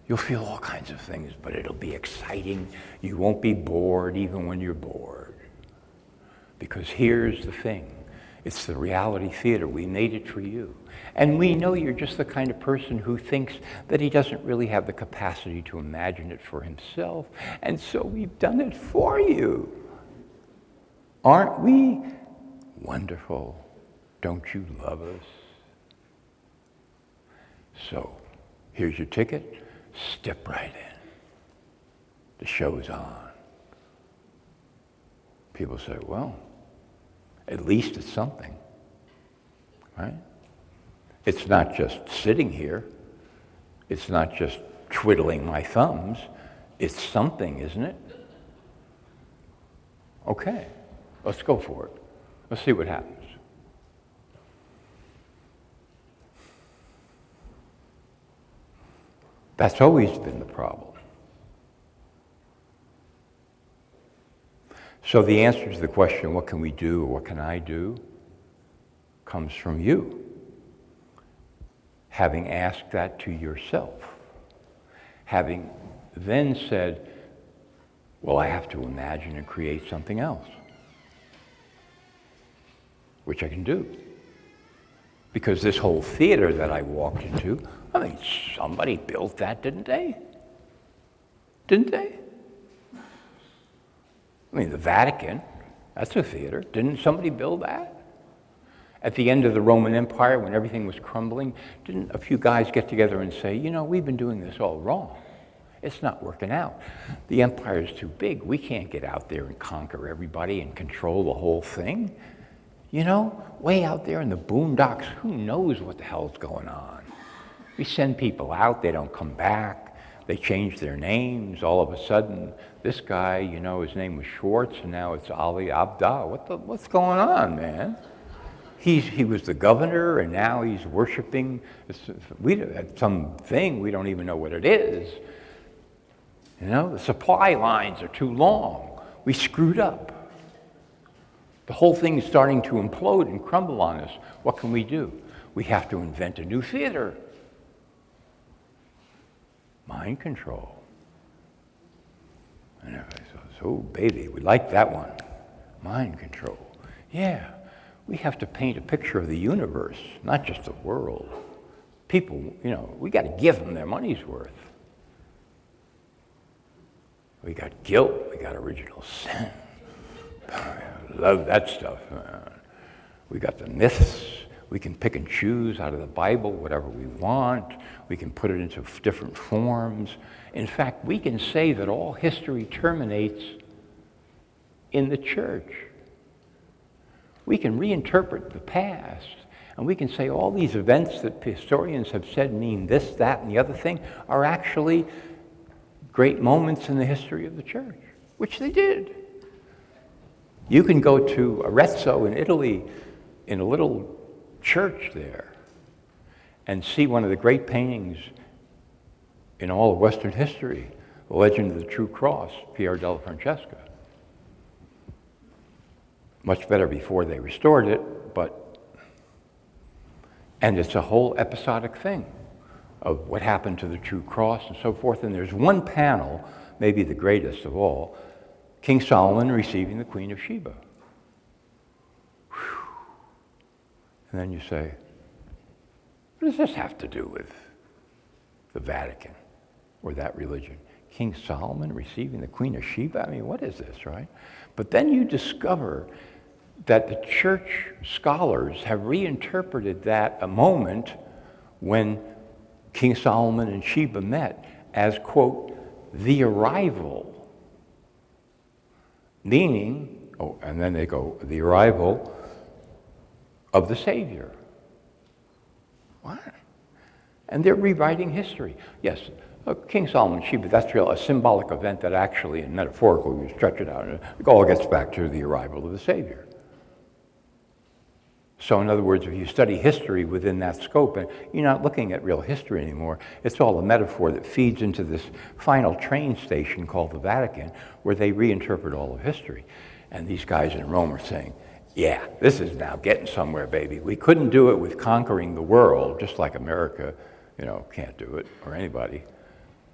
C: You'll feel all kinds of things, but it'll be exciting. You won't be bored even when you're bored. Because here's the thing. It's the reality theater. We made it for you. And we know you're just the kind of person who thinks that he doesn't really have the capacity to imagine it for himself. And so we've done it for you. Aren't we wonderful? Don't you love us? So, here's your ticket. Step right in. The show's on. People say, well, at least it's something, right? It's not just sitting here. It's not just twiddling my thumbs. It's something, isn't it? Okay, let's go for it. Let's see what happens. That's always been the problem. So the answer to the question, what can we do or what can I do, comes from you. Having asked that to yourself. Having then said, well, I have to imagine and create something else, which I can do. Because this whole theater that I walked into, I mean, somebody built that, didn't they? Didn't they? I mean, the Vatican, that's a theater. Didn't somebody build that? At the end of the Roman Empire, when everything was crumbling, didn't a few guys get together and say, you know, we've been doing this all wrong. It's not working out. The empire is too big. We can't get out there and conquer everybody and control the whole thing. You know, way out there in the boondocks, who knows what the hell's going on? We send people out, they don't come back. They change their names. All of a sudden, this guy, you know, his name was Schwartz, and now it's Ali Abda. What's going on, man? He was the governor, and now he's worshiping something. We don't even know what it is. You know, the supply lines are too long. We screwed up. The whole thing is starting to implode and crumble on us. What can we do? We have to invent a new theater. Mind control. And everybody says, oh, baby, we like that one. Mind control. Yeah, we have to paint a picture of the universe, not just the world. People, you know, we got to give them their money's worth. We got guilt, we got original sin. I love that stuff. We got the myths. We can pick and choose out of the Bible whatever we want. We can put it into different forms. In fact, we can say that all history terminates in the church. We can reinterpret the past, and we can say all these events that historians have said mean this, that, and the other thing are actually great moments in the history of the church, which they did. You can go to Arezzo in Italy, in a little church there, and see one of the great paintings in all of Western history, The Legend of the True Cross, Pier della Francesca. Much better before they restored it, and it's a whole episodic thing of what happened to the True Cross and so forth. And there's one panel, maybe the greatest of all, King Solomon receiving the Queen of Sheba. Whew. And then you say, what does this have to do with the Vatican or that religion? King Solomon receiving the Queen of Sheba? I mean, what is this, right? But then you discover that the church scholars have reinterpreted that a moment when King Solomon and Sheba met as, quote, the arrival. Meaning, and then they go, the arrival of the Savior. What? And they're rewriting history. Yes, King Solomon, Sheba, that's a symbolic event that actually, and metaphorically, we stretch it out. It all gets back to the arrival of the Savior. So in other words, if you study history within that scope, and you're not looking at real history anymore, it's all a metaphor that feeds into this final train station called the Vatican, where they reinterpret all of history. And these guys in Rome are saying, yeah, this is now getting somewhere, baby. We couldn't do it with conquering the world, just like America, can't do it, or anybody.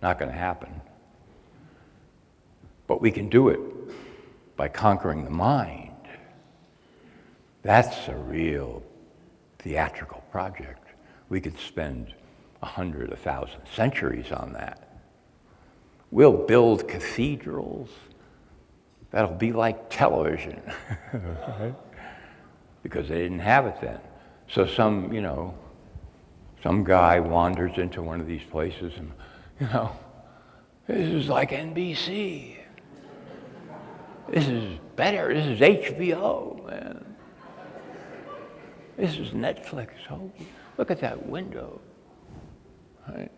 C: Not going to happen. But we can do it by conquering the mind. That's a real theatrical project. We could spend 100, 1,000 centuries on that. We'll build cathedrals that'll be like television, right? Because they didn't have it then. So some guy wanders into one of these places and, this is like NBC. This is better. This is HBO, man. This is Netflix. Oh, look at that window. Right?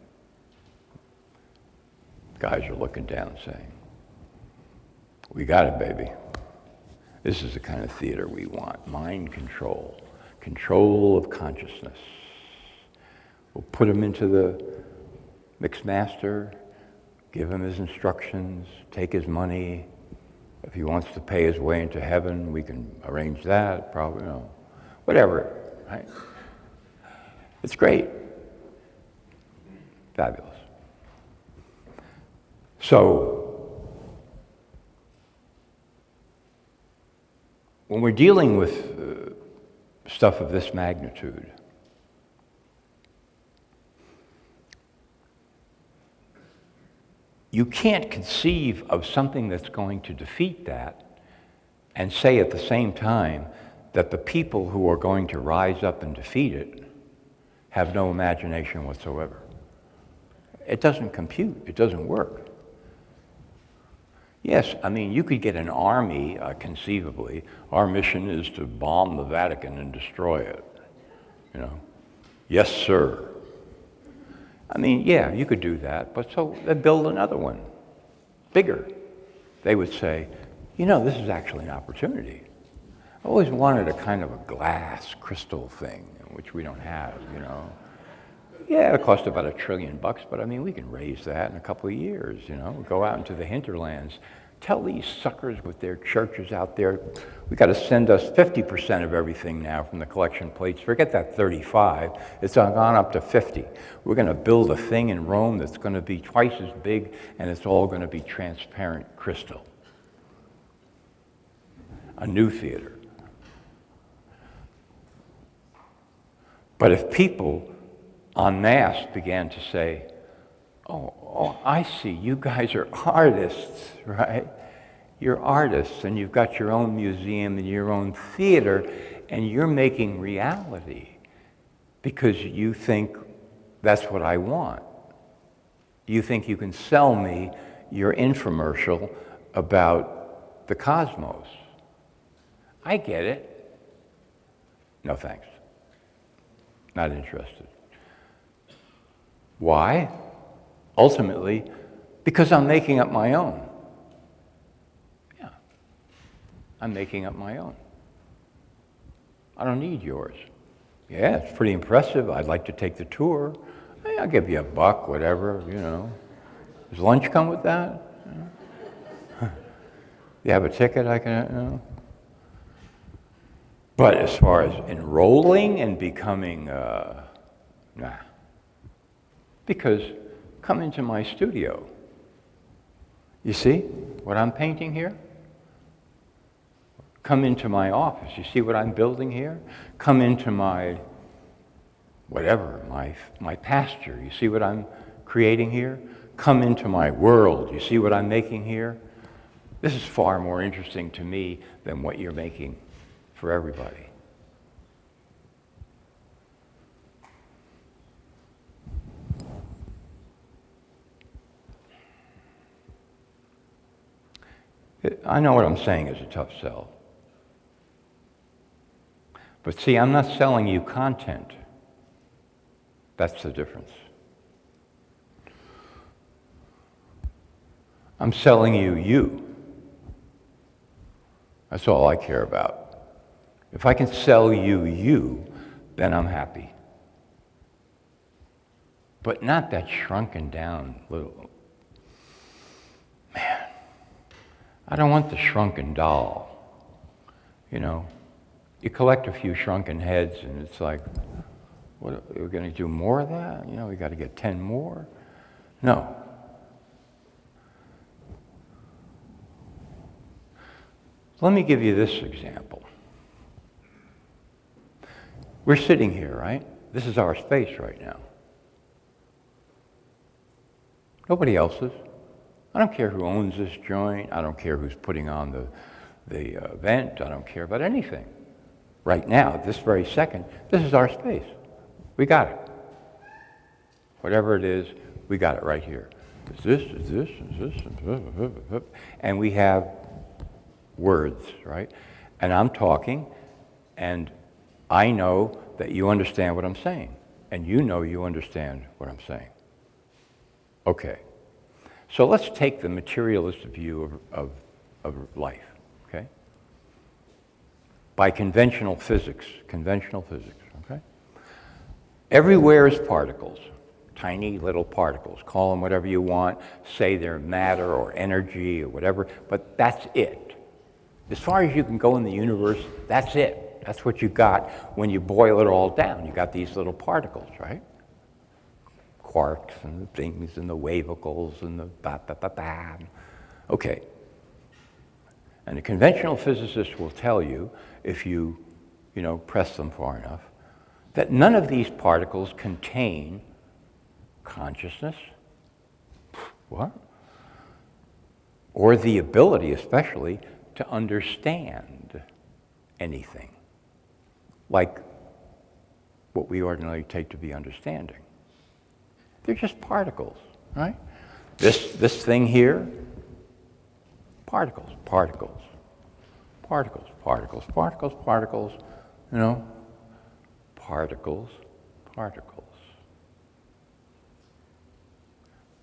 C: Guys are looking down saying, we got it, baby. This is the kind of theater we want. Mind control. Control of consciousness. We'll put him into the mix master, give him his instructions, take his money. If he wants to pay his way into heaven, we can arrange that, probably, whatever, right? It's great. Fabulous. So, when we're dealing with stuff of this magnitude, you can't conceive of something that's going to defeat that and say at the same time that the people who are going to rise up and defeat it have no imagination whatsoever. It doesn't compute. It doesn't work. Yes, I mean, you could get an army, conceivably. Our mission is to bomb the Vatican and destroy it. Yes, sir. I mean, yeah, you could do that, but so they build another one, bigger. They would say, this is actually an opportunity. I always wanted a kind of a glass crystal thing, which we don't have, Yeah, it cost about $1 trillion, but I mean, we can raise that in a couple of years, Go out into the hinterlands. Tell these suckers with their churches out there, we got to send us 50% of everything now from the collection plates. Forget that 35. It's gone up to 50. We're going to build a thing in Rome that's going to be twice as big, and it's all going to be transparent crystal. A new theater. But if people en masse began to say, oh, I see, you guys are artists, right? You're artists, and you've got your own museum and your own theater, and you're making reality because you think that's what I want. You think you can sell me your infomercial about the cosmos. I get it. No thanks. Not interested. Why? Ultimately, because I'm making up my own. Yeah, I'm making up my own. I don't need yours. Yeah, it's pretty impressive. I'd like to take the tour. Hey, I'll give you $1, whatever, Does lunch come with that? You have a ticket I can, But as far as enrolling and becoming, nah. Because come into my studio. You see what I'm painting here? Come into my office. You see what I'm building here? Come into my, whatever, my pasture. You see what I'm creating here? Come into my world. You see what I'm making here? This is far more interesting to me than what you're making for everybody. I know what I'm saying is a tough sell. But see, I'm not selling you content. That's the difference. I'm selling you. That's all I care about. If I can sell you, then I'm happy. But not that shrunken down little, man. I don't want the shrunken doll. You collect a few shrunken heads and it's like, what, we're going to do more of that? We got to get 10 more? No. Let me give you this example. We're sitting here, right? This is our space right now. Nobody else's. I don't care who owns this joint. I don't care who's putting on the event. I don't care about anything. Right now, this very second, this is our space. We got it. Whatever it is, we got it right here. It's this, it's this, it's this, and we have words, right? And I'm talking, and I know that you understand what I'm saying, and you know you understand what I'm saying. Okay. So let's take the materialist view of life, okay? By conventional physics, okay? Everywhere is particles, tiny little particles. Call them whatever you want, say they're matter or energy or whatever, but that's it. As far as you can go in the universe, that's it. That's what you got when you boil it all down. You got these little particles, right? Quarks and the things and the wavicles and the ba-ba-ba-ba. Okay. And a conventional physicist will tell you, if you press them far enough, that none of these particles contain consciousness. What? Or the ability, especially, to understand anything, like what we ordinarily take to be understanding. They're just particles, right? This thing here, particles, particles, particles, particles, particles, particles, particles, particles.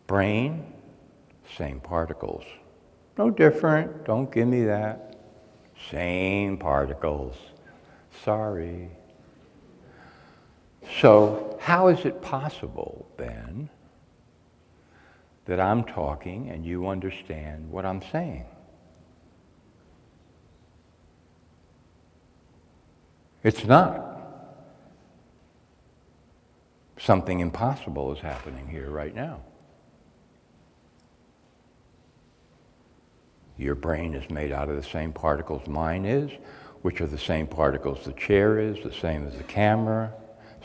C: Brain, same particles. No different, don't give me that. Same particles. Sorry. So how is it possible, then, that I'm talking and you understand what I'm saying? It's not. Something impossible is happening here right now. Your brain is made out of the same particles mine is, which are the same particles the chair is, the same as the camera,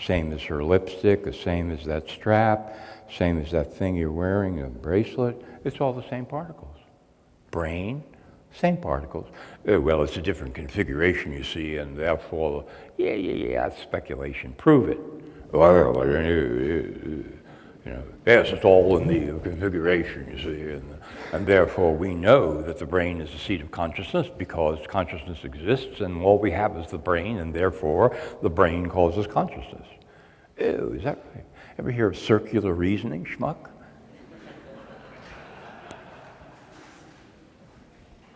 C: same as her lipstick, the same as that strap, same as that thing you're wearing, a bracelet. It's all the same particles. Brain, same particles. Well, it's a different configuration, you see, and therefore, yeah, it's speculation. Prove it. Yes, it's all in the configuration, you see, and therefore we know that the brain is the seat of consciousness because consciousness exists, and all we have is the brain, and therefore the brain causes consciousness. Ew, is that right? Ever hear of circular reasoning, schmuck?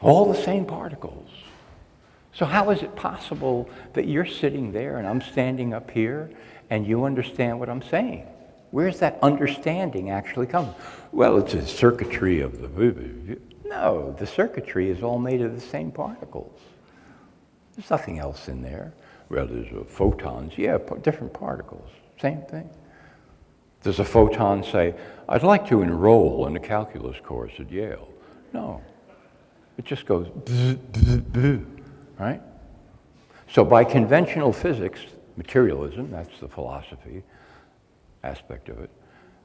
C: All the same particles. So how is it possible that you're sitting there and I'm standing up here and you understand what I'm saying? Where's that understanding actually come? Well, it's a circuitry of the... No, the circuitry is all made of the same particles. There's nothing else in there. Well, there's photons. Yeah, different particles. Same thing. Does a photon say, I'd like to enroll in a calculus course at Yale? No. It just goes, bzz, bzz, bzz, right? So by conventional physics, materialism, that's the philosophy aspect of it,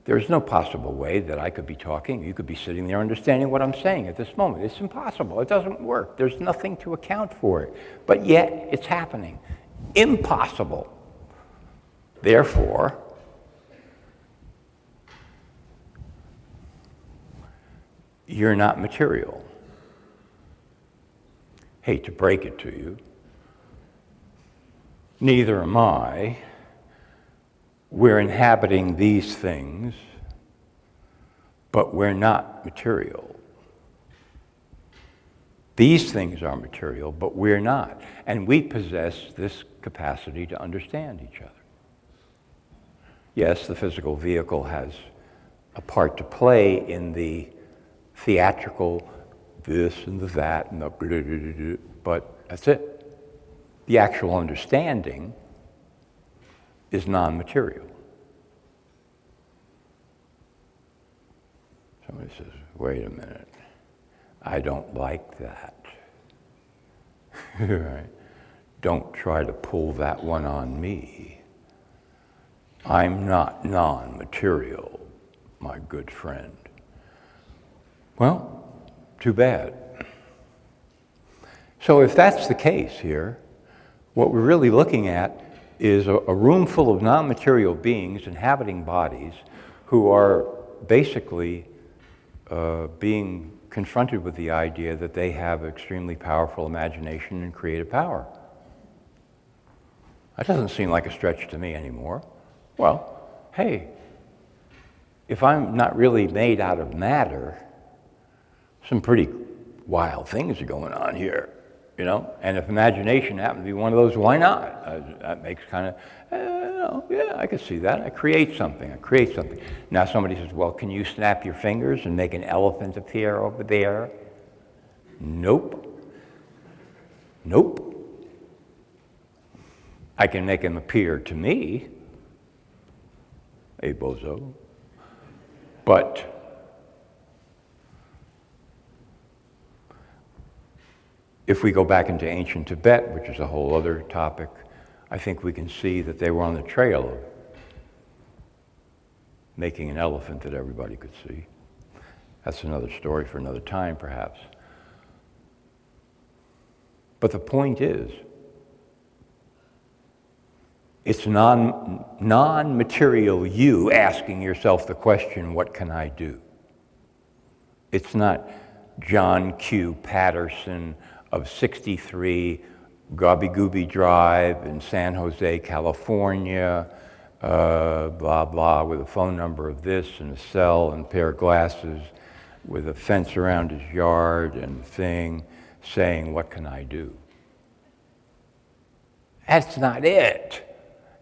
C: there's no possible way that I could be talking, you could be sitting there understanding what I'm saying at this moment. It's impossible. It doesn't work. There's nothing to account for it. But yet, it's happening. Impossible. Therefore, you're not material. Hate to break it to you. Neither am I. We're inhabiting these things, but we're not material. These things are material, but we're not. And we possess this capacity to understand each other. Yes, the physical vehicle has a part to play in the theatrical this and the that and the blah, blah, blah, blah, but that's it. The actual understanding is non-material. Somebody says, wait a minute, I don't like that. Right? Don't try to pull that one on me. I'm not non-material, my good friend. Well, too bad. So if that's the case here, what we're really looking at is a room full of non-material beings inhabiting bodies who are basically being confronted with the idea that they have extremely powerful imagination and creative power. That doesn't seem like a stretch to me anymore. Well, hey, if I'm not really made out of matter, some pretty wild things are going on here, you know? And if imagination happens to be one of those, why not? That makes kind of, yeah, I could see that. I create something. Now somebody says, well, can you snap your fingers and make an elephant appear over there? Nope. I can make him appear to me, a bozo, but if we go back into ancient Tibet, which is a whole other topic, I think we can see that they were on the trail of making an elephant that everybody could see. That's another story for another time, perhaps. But the point is, it's non-material you asking yourself the question, what can I do? It's not John Q. Patterson of 63 Gobby Gooby Drive in San Jose, California, blah, blah, with a phone number of this and a cell and a pair of glasses with a fence around his yard and thing saying, what can I do? That's not it.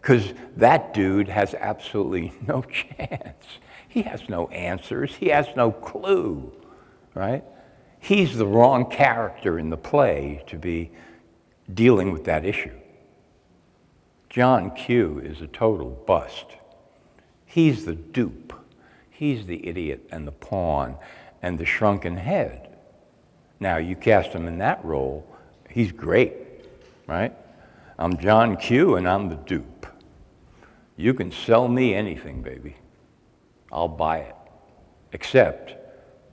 C: Because that dude has absolutely no chance. He has no answers. He has no clue, right? He's the wrong character in the play to be dealing with that issue. John Q is a total bust. He's the dupe. He's the idiot and the pawn and the shrunken head. Now, you cast him in that role, he's great, right? I'm John Q and I'm the dupe. You can sell me anything, baby. I'll buy it. Except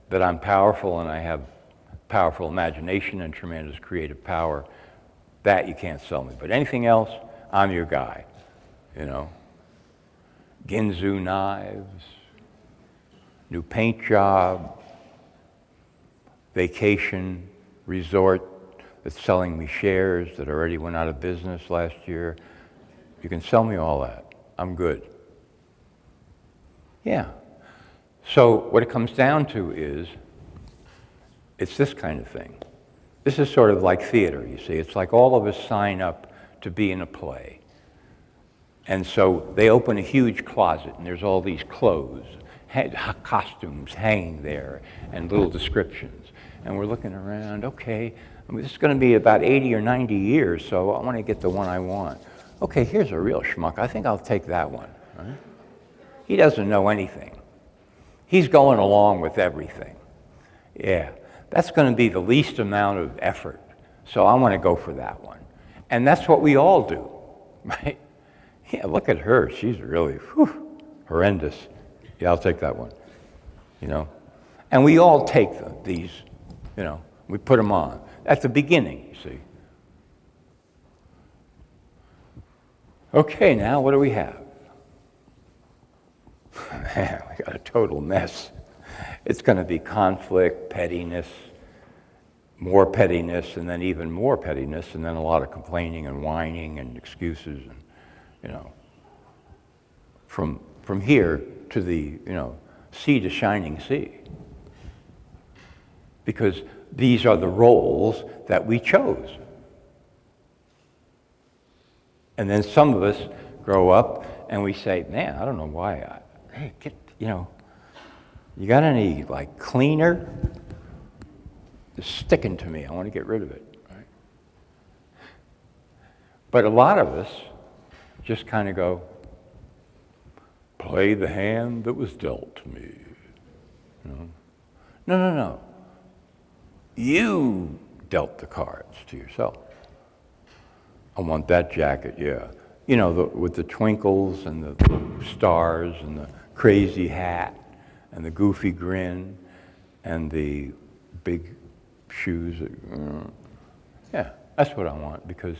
C: that I'm powerful and I have powerful imagination and tremendous creative power. That you can't sell me. But anything else, I'm your guy, you know. Ginzu knives, new paint job, vacation resort that's selling me shares that already went out of business last year. You can sell me all that. I'm good. Yeah. So what it comes down to is, it's this kind of thing. This is sort of like theater, you see. It's like all of us sign up to be in a play. And so they open a huge closet, and there's all these clothes, costumes hanging there, and little descriptions. And we're looking around, okay, this is going to be about 80 or 90 years, so I want to get the one I want. Okay, here's a real schmuck. I think I'll take that one. Right? He doesn't know anything. He's going along with everything. Yeah, that's going to be the least amount of effort, so I want to go for that one. And that's what we all do, right? Yeah, look at her. She's really horrendous. Yeah, I'll take that one, you know. And we all take these, you know, we put them on. At the beginning, you see. Okay, now what do we have? Man, we got a total mess. It's going to be conflict, pettiness, more pettiness, and then even more pettiness, and then a lot of complaining and whining and excuses, and you know, from here to the sea to shining sea, because these are the roles that we chose. And then some of us grow up and we say, man, I don't know why. You got any like cleaner? It's sticking to me. I want to get rid of it. Right? But a lot of us just kind of go, play the hand that was dealt to me. You know? No. You dealt the cards to yourself. I want that jacket, yeah. You know, with the twinkles and the stars and the crazy hat and the goofy grin and the big shoes. Yeah, that's what I want, because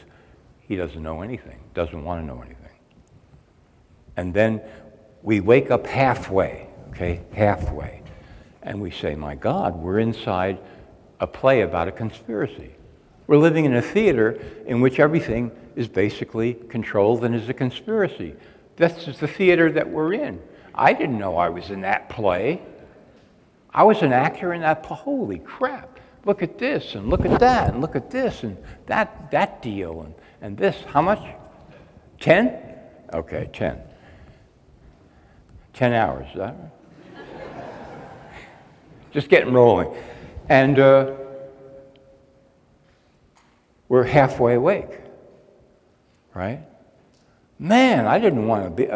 C: he doesn't know anything, doesn't want to know anything. And then we wake up halfway, okay, halfway, and we say, my God, we're inside a play about a conspiracy. We're living in a theater in which everything is basically controlled and is a conspiracy. This is the theater that we're in. I didn't know I was in that play. I was an actor in that play. Holy crap. Look at this, and look at that, and look at this, and that deal, and this. How much? 10? Okay, 10. 10 hours, is that right? Just getting rolling. And we're halfway awake, right? Man, I didn't want to be,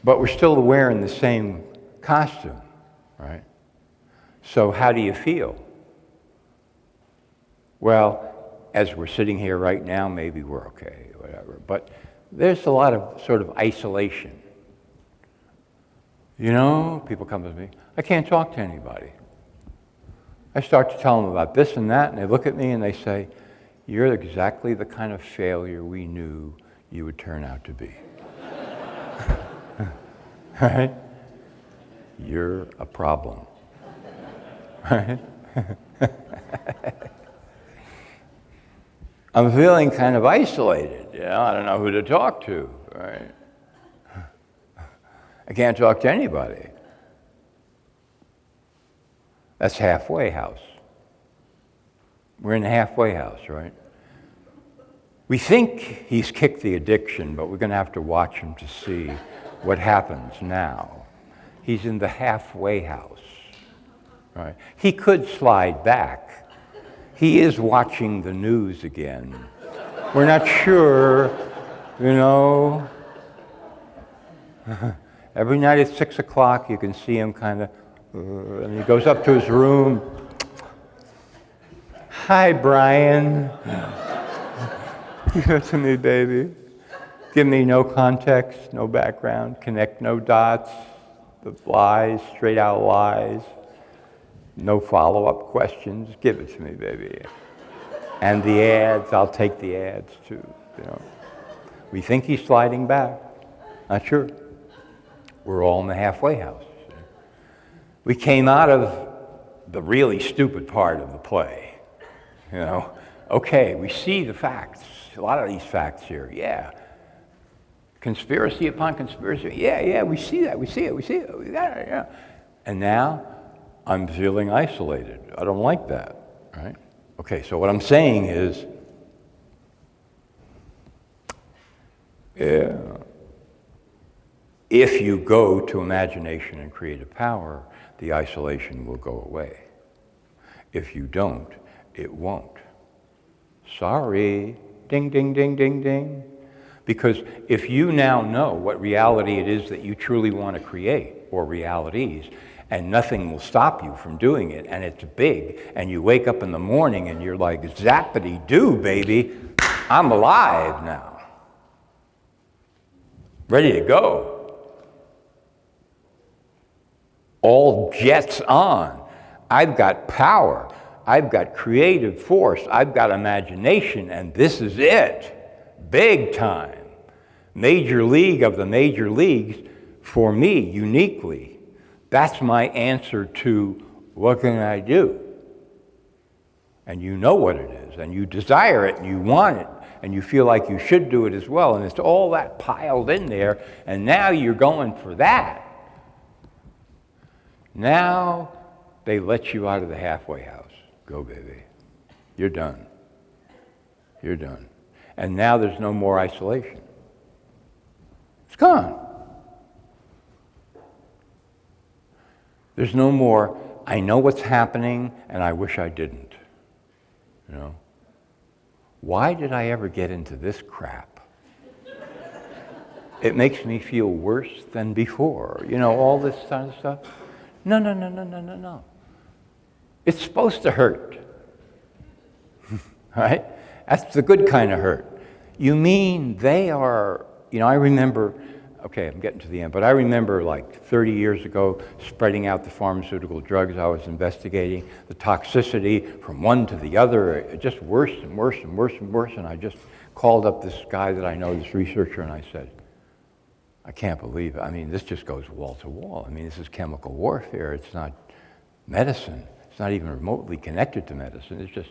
C: but we're still wearing the same costume, right? So how do you feel? Well, as we're sitting here right now, maybe we're okay, whatever. But there's a lot of sort of isolation. You know, people come to me, I can't talk to anybody. I start to tell them about this and that, and they look at me and they say, you're exactly the kind of failure we knew you would turn out to be. Right? You're a problem. Right? I'm feeling kind of isolated. You know, I don't know who to talk to. Right? I can't talk to anybody. That's halfway house. We're in the halfway house, right? We think he's kicked the addiction, but we're going to have to watch him to see what happens now. He's in the halfway house, right? He could slide back. He is watching the news again. We're not sure, you know. Every night at 6 o'clock, you can see him kind of, and he goes up to his room. Hi, Brian. Give it to me, baby. Give me no context, no background, connect no dots, the lies, straight out lies, no follow-up questions. Give it to me, baby. And the ads, I'll take the ads too, you know. We think he's sliding back. Not sure. We're all in the halfway house. We came out of the really stupid part of the play, you know. Okay, we see the facts, a lot of these facts here, yeah. Conspiracy upon conspiracy, yeah, we see that, we see it, we got it, yeah. And now, I'm feeling isolated. I don't like that, right? Okay, so what I'm saying is, yeah, if you go to imagination and creative power, the isolation will go away. If you don't, it won't. Sorry, ding, ding, ding, ding, ding. Because if you now know what reality it is that you truly want to create, or realities, and nothing will stop you from doing it, and it's big, and you wake up in the morning and you're like, zappity-doo, baby, I'm alive now. Ready to go. All jets on. I've got power. I've got creative force. I've got imagination, and this is it. Big time. Major league of the major leagues for me, uniquely. That's my answer to what can I do? And you know what it is, and you desire it, and you want it, and you feel like you should do it as well, and it's all that piled in there, and now you're going for that. Now they let you out of the halfway house. Go, baby. You're done. You're done. And now there's no more isolation. It's gone. There's no more, I know what's happening and I wish I didn't. You know? Why did I ever get into this crap? It makes me feel worse than before. You know, all this kind of stuff. No. It's supposed to hurt. Right? That's the good kind of hurt. You mean they are, I remember, okay, I'm getting to the end, but I remember like 30 years ago spreading out the pharmaceutical drugs I was investigating, the toxicity from one to the other, it just worse and worse and worse and worse, and I just called up this guy that I know, this researcher, and I said, I can't believe it. I mean, this just goes wall to wall. I mean, this is chemical warfare. It's not medicine. It's not even remotely connected to medicine. It's just,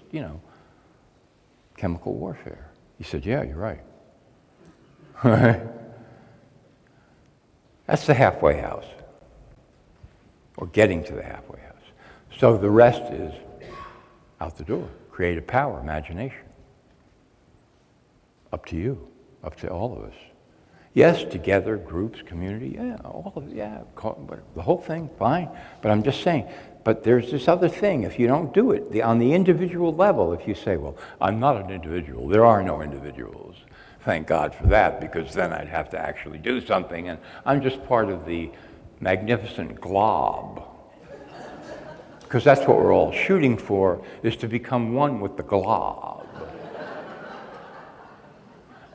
C: chemical warfare. He said, yeah, you're right. That's the halfway house, or getting to the halfway house. So the rest is out the door. Creative power, imagination. Up to you, up to all of us. Yes, together, groups, community, yeah, all of it, yeah, the whole thing, fine. But I'm just saying, but there's this other thing. If you don't do it, on the individual level, if you say, well, I'm not an individual, there are no individuals. Thank God for that, because then I'd have to actually do something, and I'm just part of the magnificent glob. Because that's what we're all shooting for, is to become one with the glob.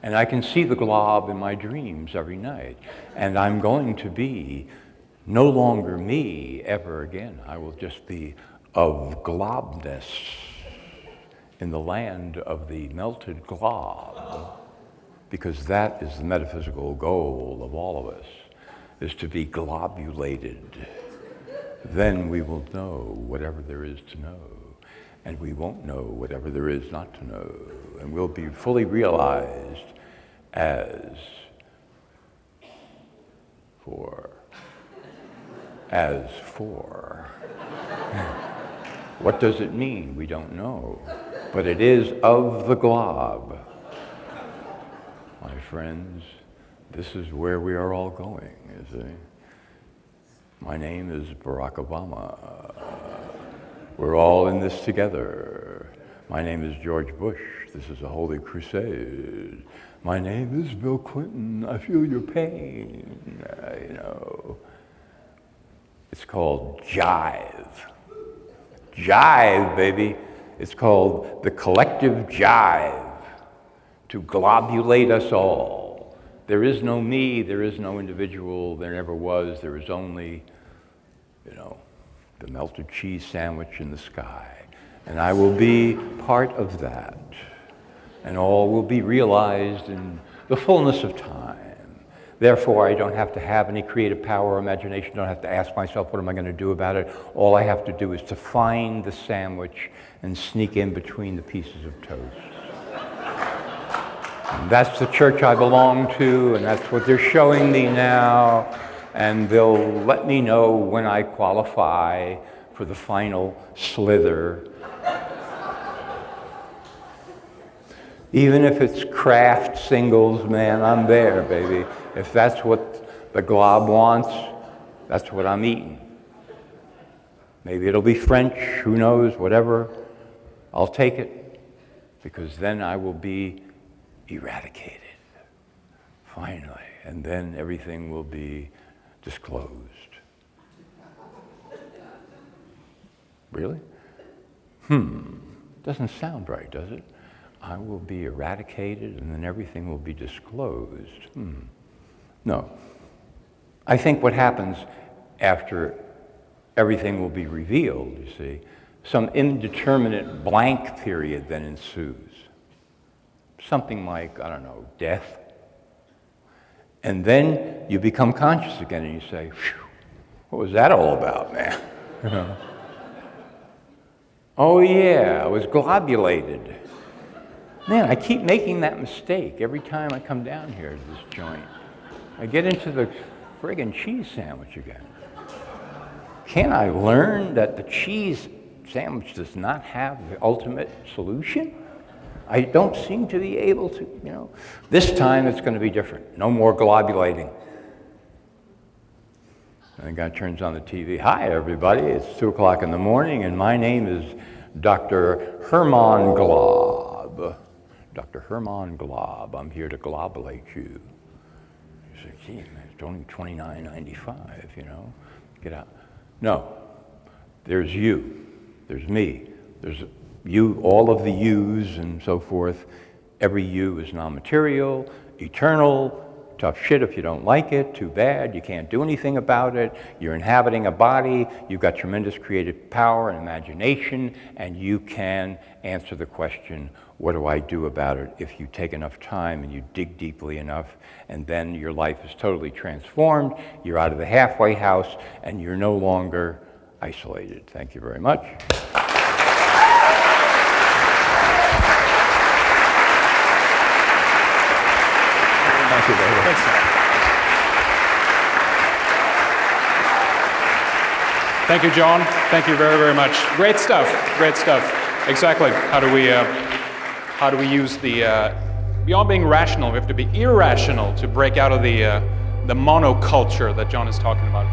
C: And I can see the glob in my dreams every night. And I'm going to be no longer me ever again. I will just be of globness in the land of the melted glob. Because that is the metaphysical goal of all of us, is to be globulated. Then we will know whatever there is to know. And we won't know whatever there is not to know. And we'll be fully realized as for. What does it mean? We don't know. But it is of the glob. My friends, this is where we are all going, you see. My name is Barack Obama. We're all in this together. My name is George Bush. This is a holy crusade. My name is Bill Clinton. I feel your pain. It's called jive. Jive, baby. It's called the collective jive, to globulate us all. There is no me, there is no individual, there never was. There is only, the melted cheese sandwich in the sky. And I will be part of that. And all will be realized in the fullness of time. Therefore, I don't have to have any creative power or imagination. I don't have to ask myself, what am I going to do about it? All I have to do is to find the sandwich and sneak in between the pieces of toast. And that's the church I belong to, and that's what they're showing me now. And they'll let me know when I qualify for the final slither. Even if it's craft singles, man, I'm there, baby. If that's what the glob wants, that's what I'm eating. Maybe it'll be French, who knows, whatever. I'll take it, because then I will be eradicated, finally. And then everything will be disclosed. Really? Doesn't sound right, does it? I will be eradicated and then everything will be disclosed. No. I think what happens after everything will be revealed, you see, some indeterminate blank period then ensues. Something like, I don't know, death. And then you become conscious again and you say, what was that all about, man? Oh yeah, I was globulated. Man, I keep making that mistake every time I come down here to this joint. I get into the friggin' cheese sandwich again. Can't I learn that the cheese sandwich does not have the ultimate solution? I don't seem to be able to, This time it's going to be different. No more globulating. And the guy turns on the TV. Hi, everybody. It's 2 o'clock in the morning, and my name is Dr. Hermann Glob. Dr. Hermann Glob. I'm here to globulate you. You say, gee, man, it's only $29.95, Get out. No. There's you. There's me. There's you, all of the yous and so forth, Every you is non-material, eternal, tough shit if you don't like it, too bad, you can't do anything about it, you're inhabiting a body, you've got tremendous creative power and imagination, and you can answer the question, what do I do about it, if you take enough time and you dig deeply enough, and then your life is totally transformed, you're out of the halfway house, and you're no longer isolated. Thank you very much. Thank you, David.
B: Thanks, Tom. Thank you, Jon. Thank you very, very much. Great stuff. Great stuff. Exactly. How do we use the beyond being rational? We have to be irrational to break out of the monoculture that Jon is talking about.